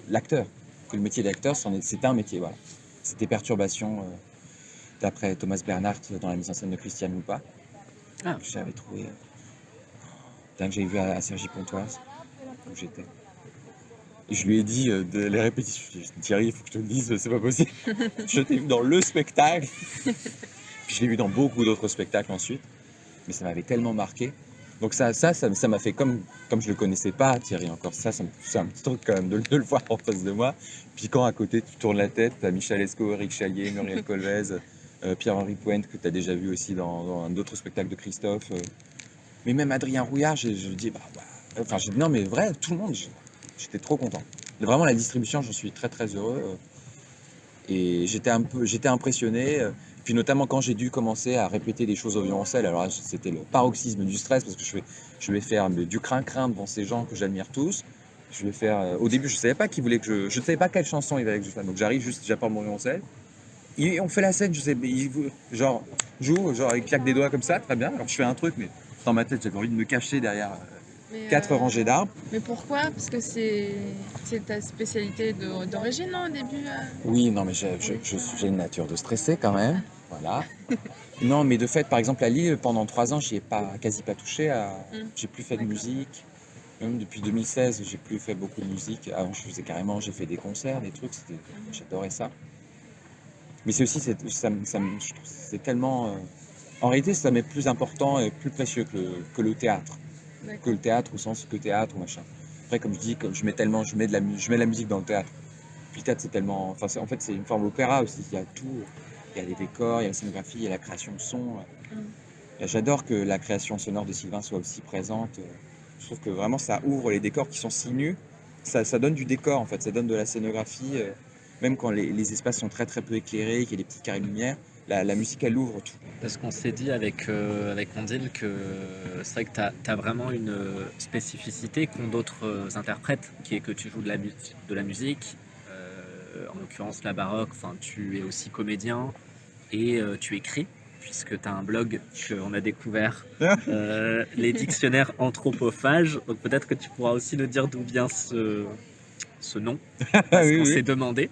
l'acteur, que le métier d'acteur c'était un métier, voilà. C'était Perturbation d'après Thomas Bernhardt dans la mise en scène de Christiane Lupa. Ah. J'avais trouvé dingue, j'avais vu à Cergy Pontoise où j'étais. Et je lui ai dit de les répétitions. Je lui ai dit, Thierry, il faut que je te le dise, c'est pas possible. Je t'ai vu dans le spectacle. Puis je l'ai vu dans beaucoup d'autres spectacles ensuite. Mais ça m'avait tellement marqué. Donc ça m'a fait comme je le connaissais pas, Thierry, encore. C'est un petit truc quand même de le voir en face de moi. Puis quand à côté, tu tournes la tête, t'as Michel Esco, Eric Chaillier, Muriel Colvez, Pierre-Henri Pointe, que t'as déjà vu aussi dans d'autres spectacles de Christophe. Mais même Adrien Rouillard, je dis, enfin, j'ai dit, non, mais vrai, tout le monde, j'étais trop content. Vraiment, la distribution, j'en suis très, très heureux. Et j'étais impressionné. Puis notamment quand j'ai dû commencer à répéter des choses au violoncelle, alors là, c'était le paroxysme du stress parce que je vais faire du crin-crin devant ces gens que j'admire tous. Je vais faire. Au début, je savais pas qui voulait que je ne savais pas quelle chanson il voulait que je fasse. Donc j'arrive juste, j'apporte mon violoncelle. On fait la scène, je sais, genre joue, genre il claque des doigts comme ça, très bien. Alors je fais un truc, mais dans ma tête, j'avais envie de me cacher derrière Mais, 4 rangées d'arbres. mais pourquoi? Parce que c'est ta spécialité d'origine, non, au début? Oui, non, mais j'ai une nature de stressé quand même. Voilà. Non, mais de fait, par exemple, à Lille, pendant 3 ans, j'y ai quasi pas touché. J'ai plus fait de D'accord. musique. Même depuis 2016, j'ai plus fait beaucoup de musique. Avant, j'ai fait des concerts, des trucs. J'adorais ça. Mais c'est aussi, je trouve c'est tellement. En réalité, ça m'est plus important et plus précieux que le théâtre. Que D'accord. le théâtre au sens que théâtre ou machin. Après, comme je dis, je mets de la musique dans le théâtre. Puis le théâtre, c'est tellement. Enfin, en fait, c'est une forme opéra aussi. Il y a tout. Il y a les décors, il y a la scénographie, il y a la création de son. Et j'adore que la création sonore de Sylvain soit aussi présente. Je trouve que vraiment, ça ouvre les décors qui sont si nus. Ça donne du décor, en fait. Ça donne de la scénographie. Même quand les espaces sont très très peu éclairés, qu'il y a des petits carrés de lumière, la musique, elle ouvre tout. Parce qu'on s'est dit avec Ondine que c'est vrai que tu as vraiment une spécificité qu'ont d'autres interprètes, qui est que tu joues de la musique, en l'occurrence la baroque, enfin, tu es aussi comédien et tu écris, puisque tu as un blog qu'on a découvert, les dictionnaires anthropophages. Donc peut-être que tu pourras aussi nous dire d'où vient ce nom, parce Oui, qu'on oui. s'est demandé.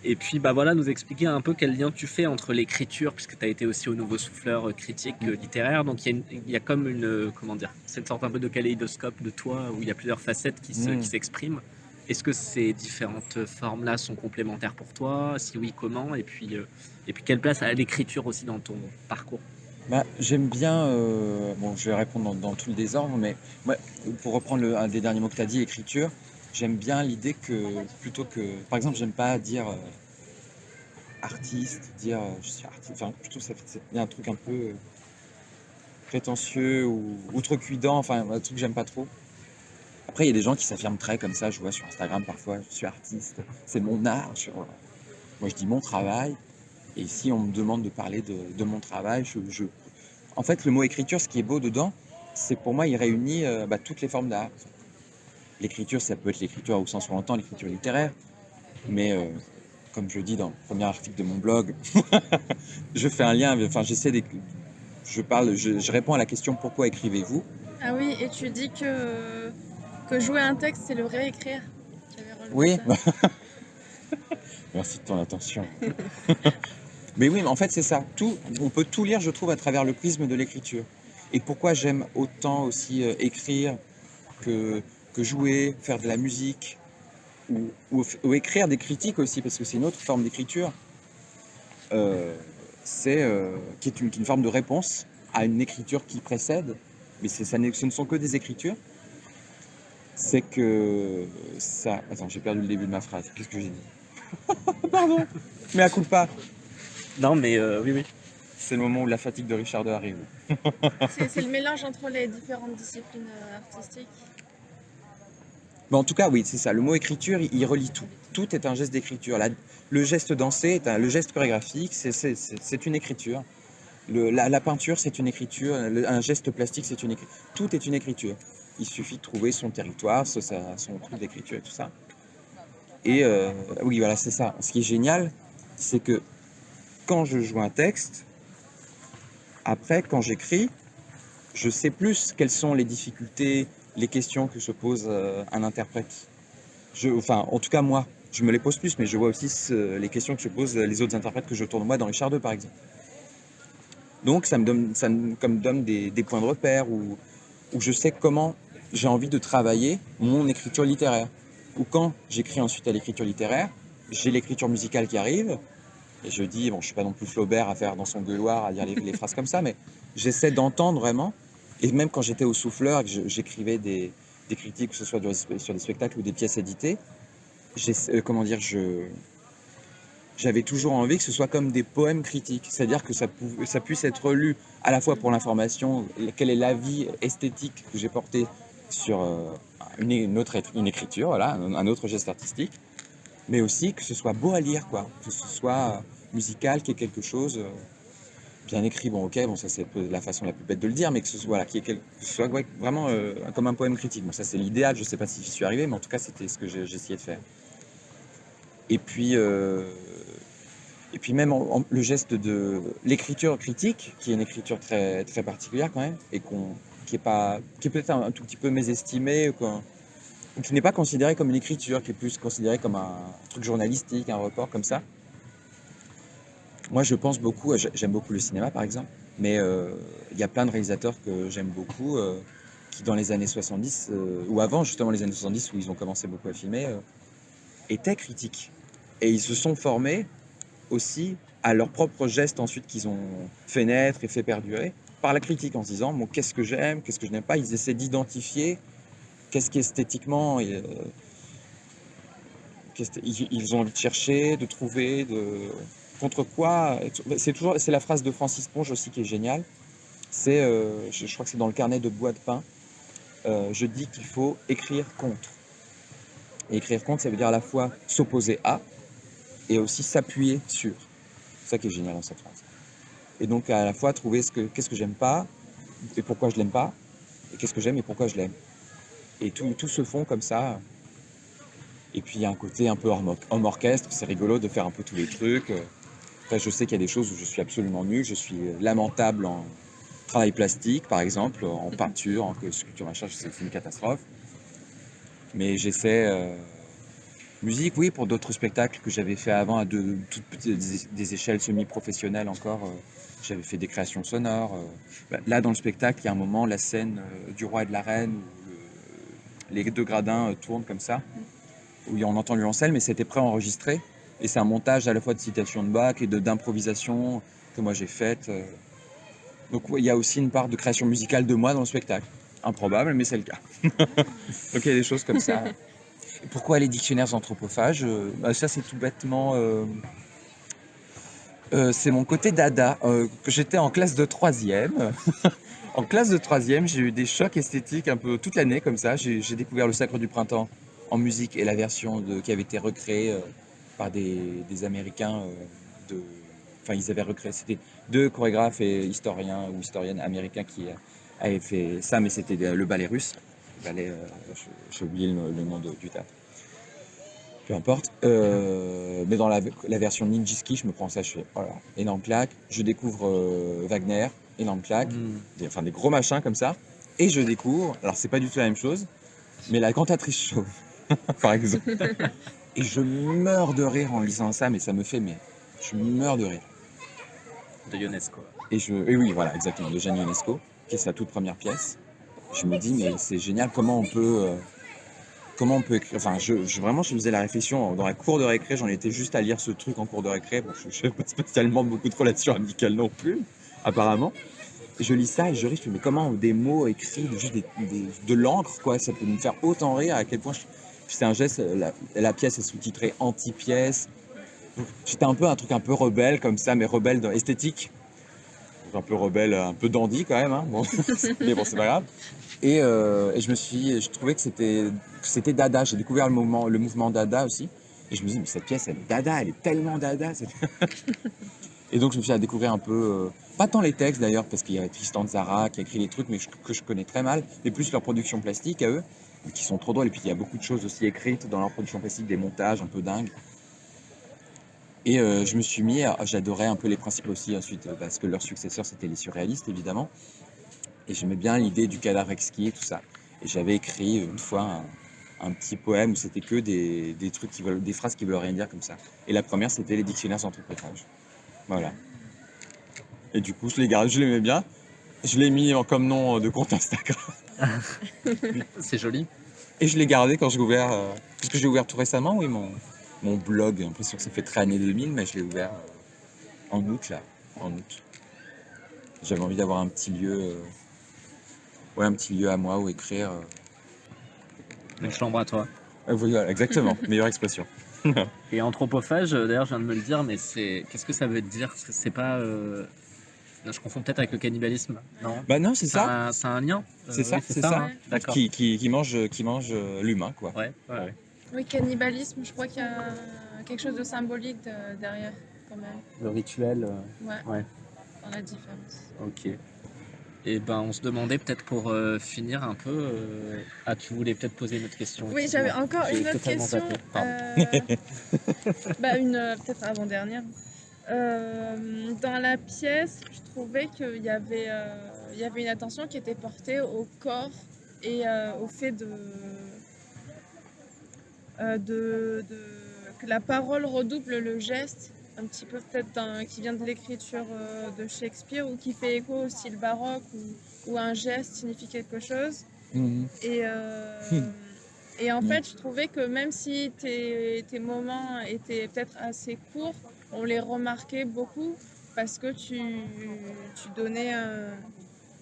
Et puis bah voilà, nous expliquer un peu quel lien tu fais entre l'écriture, puisque tu as été aussi au Nouveau Souffleur critique littéraire, donc il y a comme comment dire, cette sorte un peu de kaléidoscope de toi, où il y a plusieurs facettes qui s'expriment. Est-ce que ces différentes formes-là sont complémentaires pour toi? Si oui, comment? Et puis quelle place a l'écriture aussi dans ton parcours? Bah, j'aime bien, bon, je vais répondre dans tout le désordre, mais moi, pour reprendre un des derniers mots que tu as dit, écriture, j'aime bien l'idée que, plutôt que, par exemple, j'aime pas dire artiste, dire je suis artiste, enfin, plutôt il y a un truc un peu prétentieux ou outrecuidant, enfin, un truc que j'aime pas trop. Après, il y a des gens qui s'affirment très comme ça, je vois sur Instagram parfois, je suis artiste, c'est mon art. Moi, je dis mon travail, et si on me demande de parler de mon travail, En fait, le mot écriture, ce qui est beau dedans, c'est que pour moi, il réunit toutes les formes d'art. L'écriture, ça peut être l'écriture au sens où on entend, l'écriture littéraire, mais comme je dis dans le premier article de mon blog, je fais un lien, enfin je réponds à la question pourquoi écrivez-vous? Ah oui, et tu dis que jouer un texte, c'est le réécrire. J'avais relevé Oui, ça. merci de ton attention. Mais oui, mais en fait, c'est ça. On peut tout lire, je trouve, à travers le prisme de l'écriture. Et pourquoi j'aime autant aussi écrire que jouer, faire de la musique, ou écrire des critiques aussi, parce que c'est une autre forme d'écriture, qui est une forme de réponse à une écriture qui précède, mais ce ne sont que des écritures. C'est que ça... Attends, j'ai perdu le début de ma phrase. Qu'est-ce que j'ai dit? Pardon. Mais à coup de pas. Non, mais oui. C'est le moment où la fatigue de Richard II arrive. C'est le mélange entre les différentes disciplines artistiques. Mais en tout cas, oui, c'est ça. Le mot écriture, il relie tout. Tout est un geste d'écriture. Le geste dansé, le geste chorégraphique, c'est une écriture. La peinture, c'est une écriture. Un geste plastique, c'est une écriture. Tout est une écriture. Il suffit de trouver son territoire, son truc d'écriture et tout ça. Et oui, voilà, c'est ça. Ce qui est génial, c'est que quand je joue un texte, après, quand j'écris, je sais plus quelles sont les difficultés, les questions que se pose un interprète. Enfin, en tout cas, moi, je me les pose plus, mais je vois aussi les questions que se posent les autres interprètes que je tourne moi dans Richard II, par exemple. Donc, ça me donne des points de repère où je sais comment j'ai envie de travailler mon écriture littéraire. Ou quand j'écris ensuite à l'écriture littéraire, j'ai l'écriture musicale qui arrive, et je dis, bon, je suis pas non plus Flaubert à faire dans son gueuloir, à dire les phrases comme ça, mais j'essaie d'entendre vraiment. Et même quand j'étais au Souffleur et que j'écrivais des critiques, que ce soit sur des spectacles ou des pièces éditées, j'avais toujours envie que ce soit comme des poèmes critiques. C'est-à-dire que ça puisse être lu à la fois pour l'information, quel est l'avis esthétique que j'ai porté sur une écriture, voilà, un autre geste artistique, mais aussi que ce soit beau à lire, quoi, que ce soit musical, qu'il y ait quelque chose bien écrit. Bon, ok, bon, ça c'est la façon la plus bête de le dire, mais que ce soit, voilà, que ce soit ouais, vraiment comme un poème critique. Bon, ça c'est l'idéal, je sais pas si j'y suis arrivé, mais en tout cas c'était ce que j'essayais de faire. Et puis même le geste de l'écriture critique, qui est une écriture très, très particulière quand même, et qui est peut-être un tout petit peu mésestimée, quoi, qui n'est pas considérée comme une écriture, qui est plus considérée comme un truc journalistique, un report comme ça. Moi, je pense beaucoup, j'aime beaucoup le cinéma par exemple, mais il y a plein de réalisateurs que j'aime beaucoup, qui dans les années 70, ou avant justement les années 70 où ils ont commencé beaucoup à filmer, étaient critiques. Et ils se sont formés aussi à leurs propres gestes ensuite qu'ils ont fait naître et fait perdurer par la critique en se disant bon, qu'est-ce que j'aime, qu'est-ce que je n'aime pas. Ils essaient d'identifier qu'est-ce qui esthétiquement ils ont envie de chercher, de trouver, contre quoi. C'est la phrase de Francis Ponge aussi qui est géniale. C'est je crois que c'est dans le carnet de Bois de Pain. Je dis qu'il faut écrire contre. Et écrire contre, ça veut dire à la fois s'opposer à et aussi s'appuyer sur. C'est ça qui est génial dans cette phrase. Et donc à la fois trouver qu'est-ce que j'aime pas et pourquoi je l'aime pas, et qu'est-ce que j'aime et pourquoi je l'aime. Et tout se fond comme ça. Et puis il y a un côté un peu homme orchestre, c'est rigolo de faire un peu tous les trucs. Après je sais qu'il y a des choses où je suis absolument nul, je suis lamentable en travail plastique par exemple, en peinture, en sculpture, machin, c'est une catastrophe. Mais j'essaie... musique, oui, pour d'autres spectacles que j'avais fait avant à toutes petites des échelles semi-professionnelles encore, j'avais fait des créations sonores. Là, dans le spectacle, il y a un moment, la scène du roi et de la reine, où les deux gradins tournent comme ça, où on entend le violoncelle, mais c'était préenregistré. Et c'est un montage à la fois de citations de Bach et d'improvisation que moi j'ai faite. Donc il y a aussi une part de création musicale de moi dans le spectacle. Improbable, mais c'est le cas. Donc il y a des choses comme ça. Et pourquoi les dictionnaires anthropophages? Ça c'est tout bêtement... c'est mon côté dada, que j'étais en classe de 3e. En classe de 3e, j'ai eu des chocs esthétiques un peu toute l'année comme ça. J'ai découvert le Sacre du Printemps en musique et la version qui avait été recréée par des Américains. Enfin, ils avaient recréé, c'était 2 chorégraphes et historiens ou historiennes américains qui avaient fait ça, mais c'était le ballet russe. Le ballet, j'ai oublié le nom du théâtre. Peu importe. Mais dans la version Nijinsky, je me prends ça, je fais oh là, énorme claque. Je découvre Wagner, énorme claque. Des gros machins comme ça. Et je découvre, alors c'est pas du tout la même chose, mais la cantatrice chauve, par exemple. Et je meurs de rire en lisant ça, mais ça me fait, mais je meurs de rire. De Ionesco. Et oui, voilà, exactement, de Jeanne Ionesco, qui est sa toute première pièce. Je me dis, mais c'est génial, comment on peut écrire. Enfin, vraiment, je faisais la réflexion dans la cour de récré. J'en étais juste à lire ce truc en cour de récré. Bon, je ne fais pas spécialement beaucoup de relations amicales non plus, apparemment. Et je lis ça et je ris. Je me dis, mais comment des mots écrits, juste de l'encre, quoi, ça peut me faire autant rire, à quel point c'est un geste. La pièce est sous-titrée anti-pièce. J'étais un truc un peu rebelle comme ça, mais rebelle esthétique. un peu rebelle, un peu dandy quand même, hein. Bon, mais bon, c'est pas grave. Et je trouvais que c'était Dada. J'ai découvert le mouvement Dada aussi. Et je me dis, mais cette pièce, elle est Dada, elle est tellement Dada. Et donc, je me suis à découvrir un peu, pas tant les textes d'ailleurs, parce qu'il y a Tristan Tzara qui a écrit des trucs que je connais très mal, mais plus leur production plastique à eux, qui sont trop drôles. Et puis, il y a beaucoup de choses aussi écrites dans leur production plastique, des montages un peu dingues. Et je me suis j'adorais un peu les principes aussi ensuite, parce que leurs successeurs, c'était les surréalistes, évidemment. Et j'aimais bien l'idée du cadavre exquis et tout ça. Et j'avais écrit une fois un petit poème où c'était que des trucs des phrases qui veulent rien dire comme ça. Et la première, c'était les dictionnaires sans interprétage. Voilà. Et du coup, je l'ai gardé, je l'aimais bien. Je l'ai mis comme nom de compte Instagram. C'est joli. Et je l'ai gardé quand j'ai ouvert, parce que j'ai ouvert tout récemment, oui, mon blog. J'ai l'impression que ça fait très année 2000, mais je l'ai ouvert en août, là. En août. J'avais envie d'avoir un petit lieu, ouais, un petit lieu à moi où écrire. Une chambre à toi. Voilà, exactement, meilleure expression. Et anthropophage, d'ailleurs, je viens de me le dire, mais qu'est-ce que ça veut dire? C'est pas. Là, je confonds peut-être avec le cannibalisme, non? Bah non, c'est ça, C'est un lien? c'est ça, Oui, c'est ça. hein. D'accord. Qui mange l'humain, quoi. Ouais, ouais, ouais. Oui, cannibalisme, je crois qu'il y a quelque chose de symbolique derrière, quand même. Le rituel. Ouais, Ouais, dans la différence. ok. Et ben, on se demandait peut-être pour finir un peu. Ah, tu voulais peut-être poser une autre question. Oui, j'avais excuse-moi. encore J'ai une autre totalement question. zappé. Pardon. Peut-être avant-dernière. Dans la pièce, je trouvais il y avait une attention qui était portée au corps et au fait que la parole redouble le geste, un petit peu peut-être qui vient de l'écriture de Shakespeare ou qui fait écho au style baroque où un geste signifie quelque chose. Mhm. Et en fait, je trouvais que même si tes moments étaient peut-être assez courts, on les remarquait beaucoup parce que tu donnais,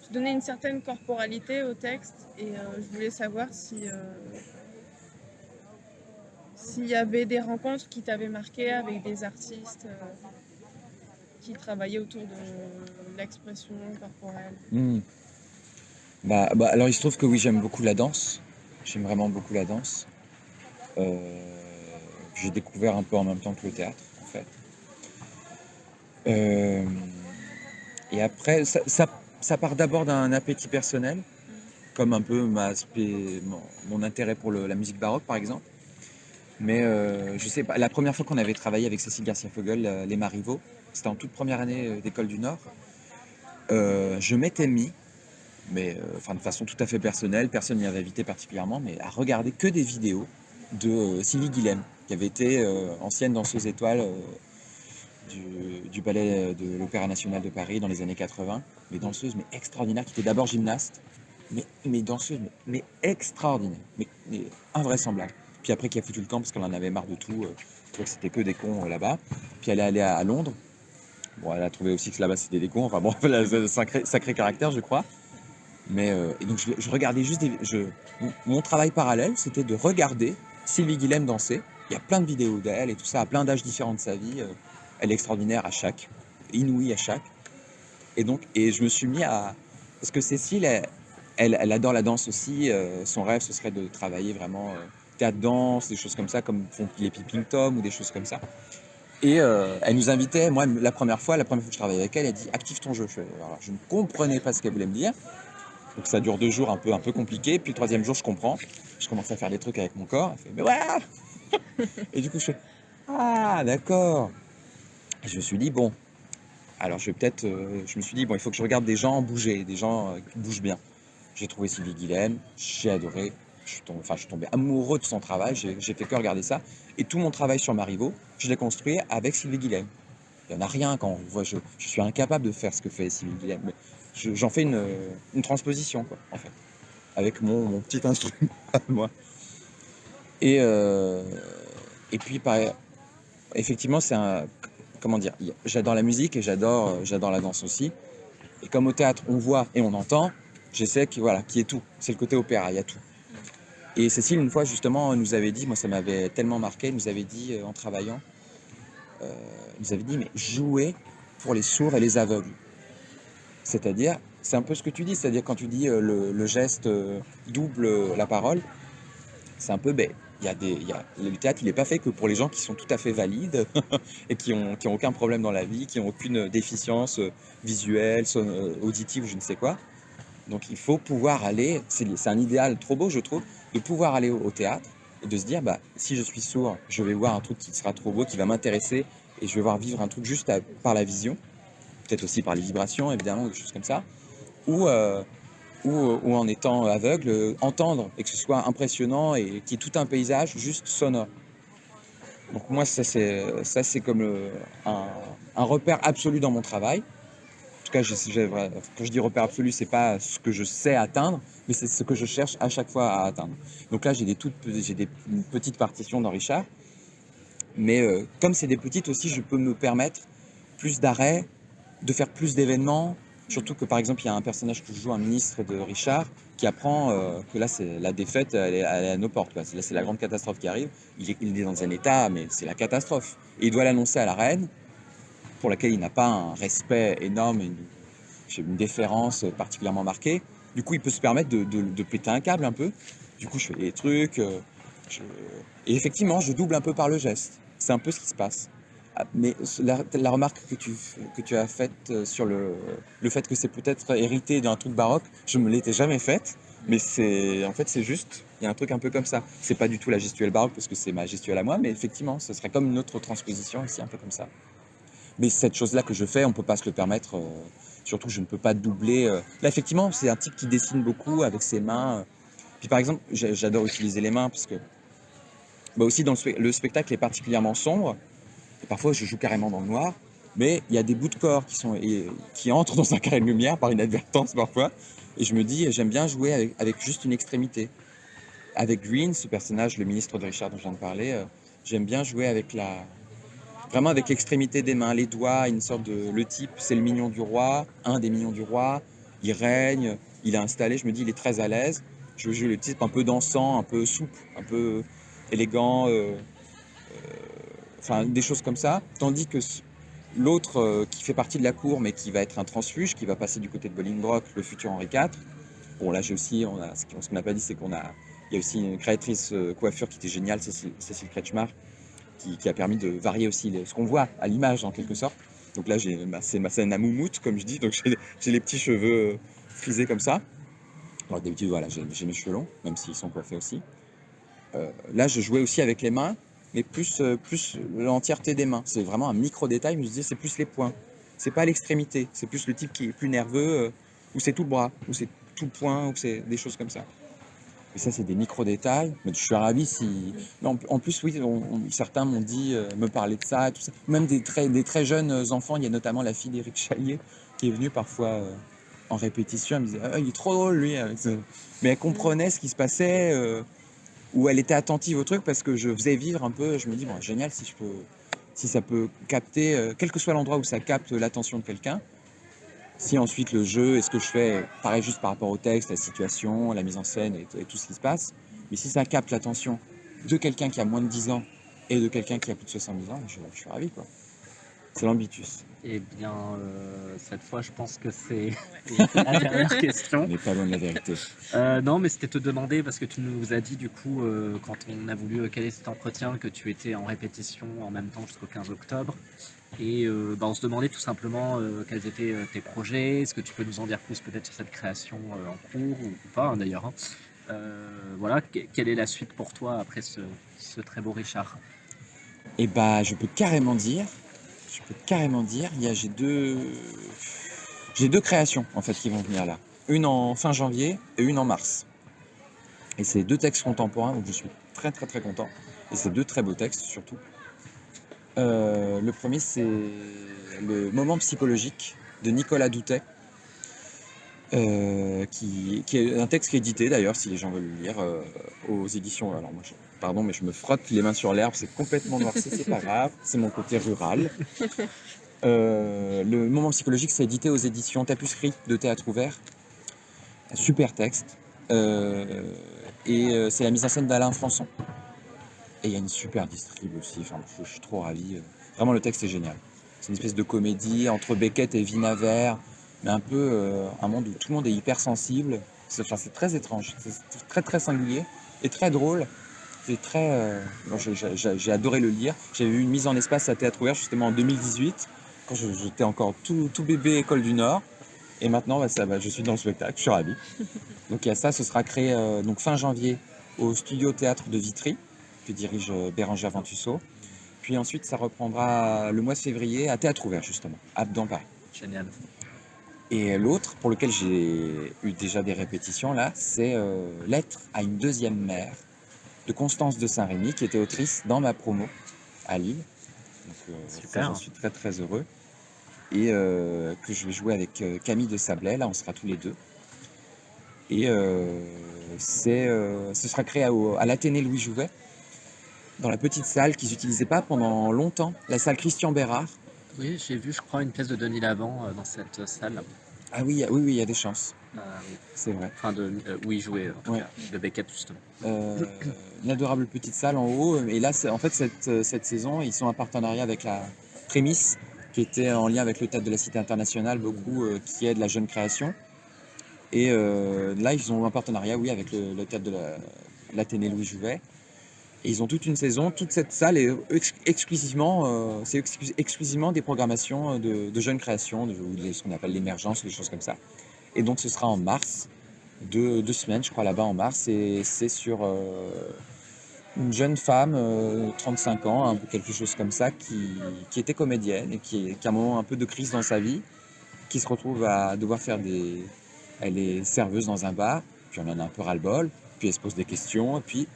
tu donnais une certaine corporalité au texte. Et je voulais savoir s'il y avait des rencontres qui t'avaient marqué avec des artistes qui travaillaient autour de l'expression corporelle. Mhm. Alors il se trouve que oui, j'aime beaucoup la danse. J'aime vraiment beaucoup la danse. J'ai découvert un peu en même temps que le théâtre, en fait. Euh, et après, ça part d'abord d'un appétit personnel, comme un peu mon intérêt pour la musique baroque, par exemple. Mais je sais pas, la première fois qu'on avait travaillé avec Cécile Garcia-Fogel, les Marivaux, c'était en toute première année d'école du Nord. Je m'étais mis, mais enfin de façon tout à fait personnelle, personne ne m'y avait invité particulièrement, mais à regarder que des vidéos de Sylvie Guilhem, qui avait été ancienne danseuse étoile du ballet de l'Opéra National de Paris dans les années 80, mais danseuse mais extraordinaire, qui était d'abord gymnaste, mais danseuse mais extraordinaire, mais invraisemblable. Puis après qui a foutu le camp parce qu'elle en avait marre de tout, elle trouvait que c'était que des cons là-bas. Puis elle est allée à Londres. Bon, elle a trouvé aussi que là-bas c'était des cons. Enfin bon, elle a un sacré caractère, je crois. Mais et donc je regardais juste mon travail parallèle, c'était de regarder Sylvie Guilhem danser. Il y a plein de vidéos d'elle et tout ça, à plein d'âges différents de sa vie. Elle est extraordinaire à chaque, inouïe à chaque. Et je me suis mis à... Parce que Cécile, elle adore la danse aussi. Son rêve, ce serait de travailler vraiment théâtre-danse, des choses comme ça, comme font les Peeping Tom ou des choses comme ça. Et elle nous invitait, moi, la première fois que je travaillais avec elle, elle dit active ton jeu. Je ne comprenais pas ce qu'elle voulait me dire. Donc ça dure 2 jours un peu compliqué. Puis le 3e jour, je comprends. Je commence à faire des trucs avec mon corps. Elle fait mais voilà. Et du coup, je fais ah d'accord. Et je me suis dit bon, alors je me suis dit bon, il faut que je regarde des gens bouger, des gens qui bougent bien. J'ai trouvé Sylvie Guilhem, j'ai adoré. Je suis tombé amoureux de son travail. J'ai fait que regarder ça. Et tout mon travail sur Marivaux, je l'ai construit avec Sylvie Guilhem. Il n'y en a rien quand on voit. Je suis incapable de faire ce que fait Sylvie Guilhem. Mais j'en fais une transposition, quoi, en fait, avec mon petit instrument à moi. Et puis, effectivement, comment dire, j'adore la musique et j'adore la danse aussi. Et comme au théâtre, on voit et on entend, j'essaie qu'il y ait tout. C'est le côté opéra, il y a tout. Et Cécile, une fois, justement, nous avait dit, moi ça m'avait tellement marqué, nous avait dit en travaillant, nous avait dit, mais jouez pour les sourds et les aveugles. C'est-à-dire, c'est un peu ce que tu dis, c'est-à-dire quand tu dis le geste double la parole, c'est un peu, ben, le théâtre, il n'est pas fait que pour les gens qui sont tout à fait valides et qui ont aucun problème dans la vie, qui n'ont aucune déficience visuelle, auditive ou je ne sais quoi. Donc il faut pouvoir aller, c'est un idéal trop beau je trouve, de pouvoir aller au théâtre et de se dire, bah, si je suis sourd, je vais voir un truc qui sera trop beau, qui va m'intéresser et je vais voir vivre un truc juste par la vision, peut-être aussi par les vibrations évidemment, des choses comme ça, ou, ou en étant aveugle, entendre et que ce soit impressionnant et qu'il y ait tout un paysage juste sonore. Donc moi ça c'est comme un repère absolu dans mon travail. En tout cas, quand je dis repère absolu, c'est pas ce que je sais atteindre, mais c'est ce que je cherche à chaque fois à atteindre. Donc là, j'ai une petite partition dans Richard, mais comme c'est des petites aussi, je peux me permettre plus d'arrêts, de faire plus d'événements. Surtout que par exemple, il y a un personnage que je joue, un ministre de Richard, qui apprend que là, c'est la défaite, elle est à nos portes, quoi. Là, c'est la grande catastrophe qui arrive. Il est dans un état, mais c'est la catastrophe. Et il doit l'annoncer à la reine, pour laquelle il n'a pas un respect énorme, une déférence particulièrement marquée. Du coup, il peut se permettre de péter un câble un peu. Du coup, je fais des trucs. Et effectivement, je double un peu par le geste. C'est un peu ce qui se passe. Ah, mais la remarque que tu as faite sur le fait que c'est peut-être hérité d'un truc baroque, je me l'étais jamais faite. Mais en fait, c'est juste, il y a un truc un peu comme ça. C'est pas du tout la gestuelle baroque parce que c'est ma gestuelle à moi, mais effectivement, ce serait comme une autre transposition ici, un peu comme ça. Mais cette chose-là que je fais, on ne peut pas se le permettre. Surtout, je ne peux pas doubler. Là, effectivement, c'est un type qui dessine beaucoup avec ses mains. Puis, par exemple, j'adore utiliser les mains parce que, bah, aussi, le spectacle est particulièrement sombre. Et parfois, je joue carrément dans le noir. Mais il y a des bouts de corps qui entrent dans un carré de lumière par inadvertance parfois. Et je me dis, j'aime bien jouer avec juste une extrémité. Avec Green, ce personnage, le ministre de Richard dont je viens de parler, j'aime bien jouer vraiment avec l'extrémité des mains, les doigts, une sorte de... Le type, c'est le mignon du roi, un des mignons du roi. Il règne, il est installé, je me dis, il est très à l'aise. Je joue le type un peu dansant, un peu souple, un peu élégant, enfin des choses comme ça. Tandis que l'autre qui fait partie de la cour, mais qui va être un transfuge, qui va passer du côté de Bolingbroke, le futur Henri IV. Bon, là, j'ai aussi, ce qu'on n'a pas dit, c'est il y a aussi une créatrice coiffure qui était géniale, Cécile Kretschmar, qui a permis de varier aussi ce qu'on voit à l'image en quelque sorte. Donc là, c'est ma scène à moumoute, comme je dis, donc j'ai les petits cheveux frisés comme ça. Alors d'habitude, voilà, j'ai mes cheveux longs, même s'ils sont coiffés aussi. Là, je jouais aussi avec les mains, mais plus l'entièreté des mains. C'est vraiment un micro-détail, mais je disais, c'est plus les poings. C'est pas l'extrémité, c'est plus le type qui est plus nerveux, ou c'est tout le bras, ou c'est tout le poing, ou c'est des choses comme ça. Et ça, c'est des micro-détails. Mais je suis ravi si... Mais en plus, oui, certains m'ont dit, me parler de ça, tout ça. Même des très jeunes enfants. Il y a notamment la fille d'Éric Chaillier qui est venue parfois en répétition. Elle me disait, ah, il est trop drôle, lui. Mais elle comprenait ce qui se passait, ou elle était attentive au truc parce que je faisais vivre un peu. Je me dis, bon, génial, si ça peut capter, quel que soit l'endroit où ça capte l'attention de quelqu'un. Si ensuite le jeu et ce que je fais paraît juste par rapport au texte, la situation, la mise en scène et tout ce qui se passe, mais si ça capte l'attention de quelqu'un qui a moins de 10 ans et de quelqu'un qui a plus de 70 ans, je suis ravi, quoi. C'est l'ambitus. Eh bien, cette fois, je pense que c'est la dernière question. On n'est pas loin de la vérité. Non, mais c'était te demander, parce que tu nous as dit, du coup, quand on a voulu caler cet entretien, que tu étais en répétition en même temps jusqu'au 15 octobre. Et on se demandait tout simplement quels étaient tes projets. Est-ce que tu peux nous en dire plus peut-être sur cette création en cours ou pas, hein, d'ailleurs, hein. Voilà, quelle est la suite pour toi après ce très beau Richard? Et bah, je peux carrément dire, j'ai deux créations en fait qui vont venir là. Une en fin janvier et une en mars. Et c'est deux textes contemporains, donc je suis très très très content. Et c'est deux très beaux textes surtout. Le premier, c'est le moment psychologique de Nicolas Doutet, qui est un texte qui est édité d'ailleurs, si les gens veulent le lire, aux éditions. Alors moi, pardon, mais je me frotte les mains sur l'herbe, c'est complètement noirci, c'est pas grave, c'est mon côté rural. Le moment psychologique, c'est édité aux éditions Tapisserie de Théâtre Ouvert. Un super texte. Et c'est la mise en scène d'Alain Françon. Et il y a une super distrib aussi, enfin, je suis trop ravi. Vraiment, le texte est génial. C'est une espèce de comédie entre Beckett et Vinaver. mais un peu un monde où tout le monde est hypersensible. C'est très étrange, c'est très très singulier et très drôle. C'est très. Bon, j'ai adoré le lire. J'avais vu une mise en espace à Théâtre Ouvert justement en 2018, quand j'étais encore tout bébé École du Nord. Et maintenant, je suis dans le spectacle, je suis ravi. Donc il y a ça, ce sera créé donc fin janvier au Studio Théâtre de Vitry, que dirige Bérangère Ventusseau. Puis ensuite, ça reprendra le mois de février à Théâtre Ouvert, justement, dans Paris. Génial. Et l'autre, pour lequel j'ai eu déjà des répétitions, là, c'est Lettre à une deuxième mère de Constance de Saint-Rémy, qui était autrice dans ma promo à Lille. Donc, ça, Super. j'en suis très très heureux. Et que je vais jouer avec Camille de Sablé, là, on sera tous les deux. Et ce sera créé à l'Athénée Louis Jouvet, dans la petite salle qu'ils n'utilisaient pas pendant longtemps, la salle Christian Bérard. Oui, j'ai vu, je crois, une pièce de Denis Lavant dans cette salle. Ah oui, oui, il y a des chances, Oui. c'est vrai. Enfin, où il jouait, en tout Ouais. cas, de Beckett, justement. Une adorable petite salle en haut. Et là, en fait, cette saison, ils sont en partenariat avec la Prémisse, qui était en lien avec le Théâtre de la Cité Internationale, beaucoup, qui aide la jeune création. Et là, ils ont un partenariat, oui, avec le Théâtre de l'Athénée Louis Jouvet. Et ils ont toute une saison, toute cette salle est exclusivement, exclusivement des programmations de jeunes créations, ce qu'on appelle l'émergence, des choses comme ça. Et donc ce sera en mars, 2 semaines, je crois, là-bas en mars, et c'est sur une jeune femme, 35 ans, quelque chose comme ça, qui était comédienne et qui a un moment un peu de crise dans sa vie, qui se retrouve à devoir faire des... Elle est serveuse dans un bar, puis on en a un peu ras-le-bol, puis elle se pose des questions, et puis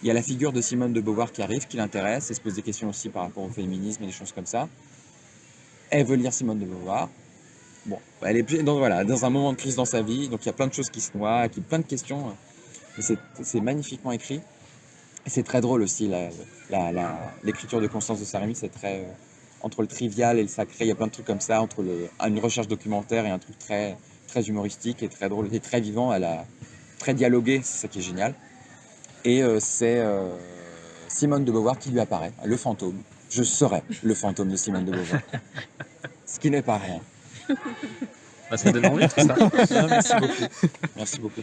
il y a la figure de Simone de Beauvoir qui arrive, qui l'intéresse, elle se pose des questions aussi par rapport au féminisme et des choses comme ça. Elle veut lire Simone de Beauvoir. Bon, elle est dans un moment de crise dans sa vie, donc il y a plein de choses qui se noient, plein de questions. Mais c'est magnifiquement écrit. Et c'est très drôle aussi, l'écriture de Constance de Saint-Rémy, c'est très... entre le trivial et le sacré, il y a plein de trucs comme ça, entre une recherche documentaire et un truc très, très humoristique et très drôle, et très vivant, très dialogué, c'est ça qui est génial. Et c'est Simone de Beauvoir qui lui apparaît, le fantôme. Je serai le fantôme de Simone de Beauvoir. Ce qui n'est pas rien. Bah, ça donne envie, tout ça. Bien, merci beaucoup. Merci beaucoup.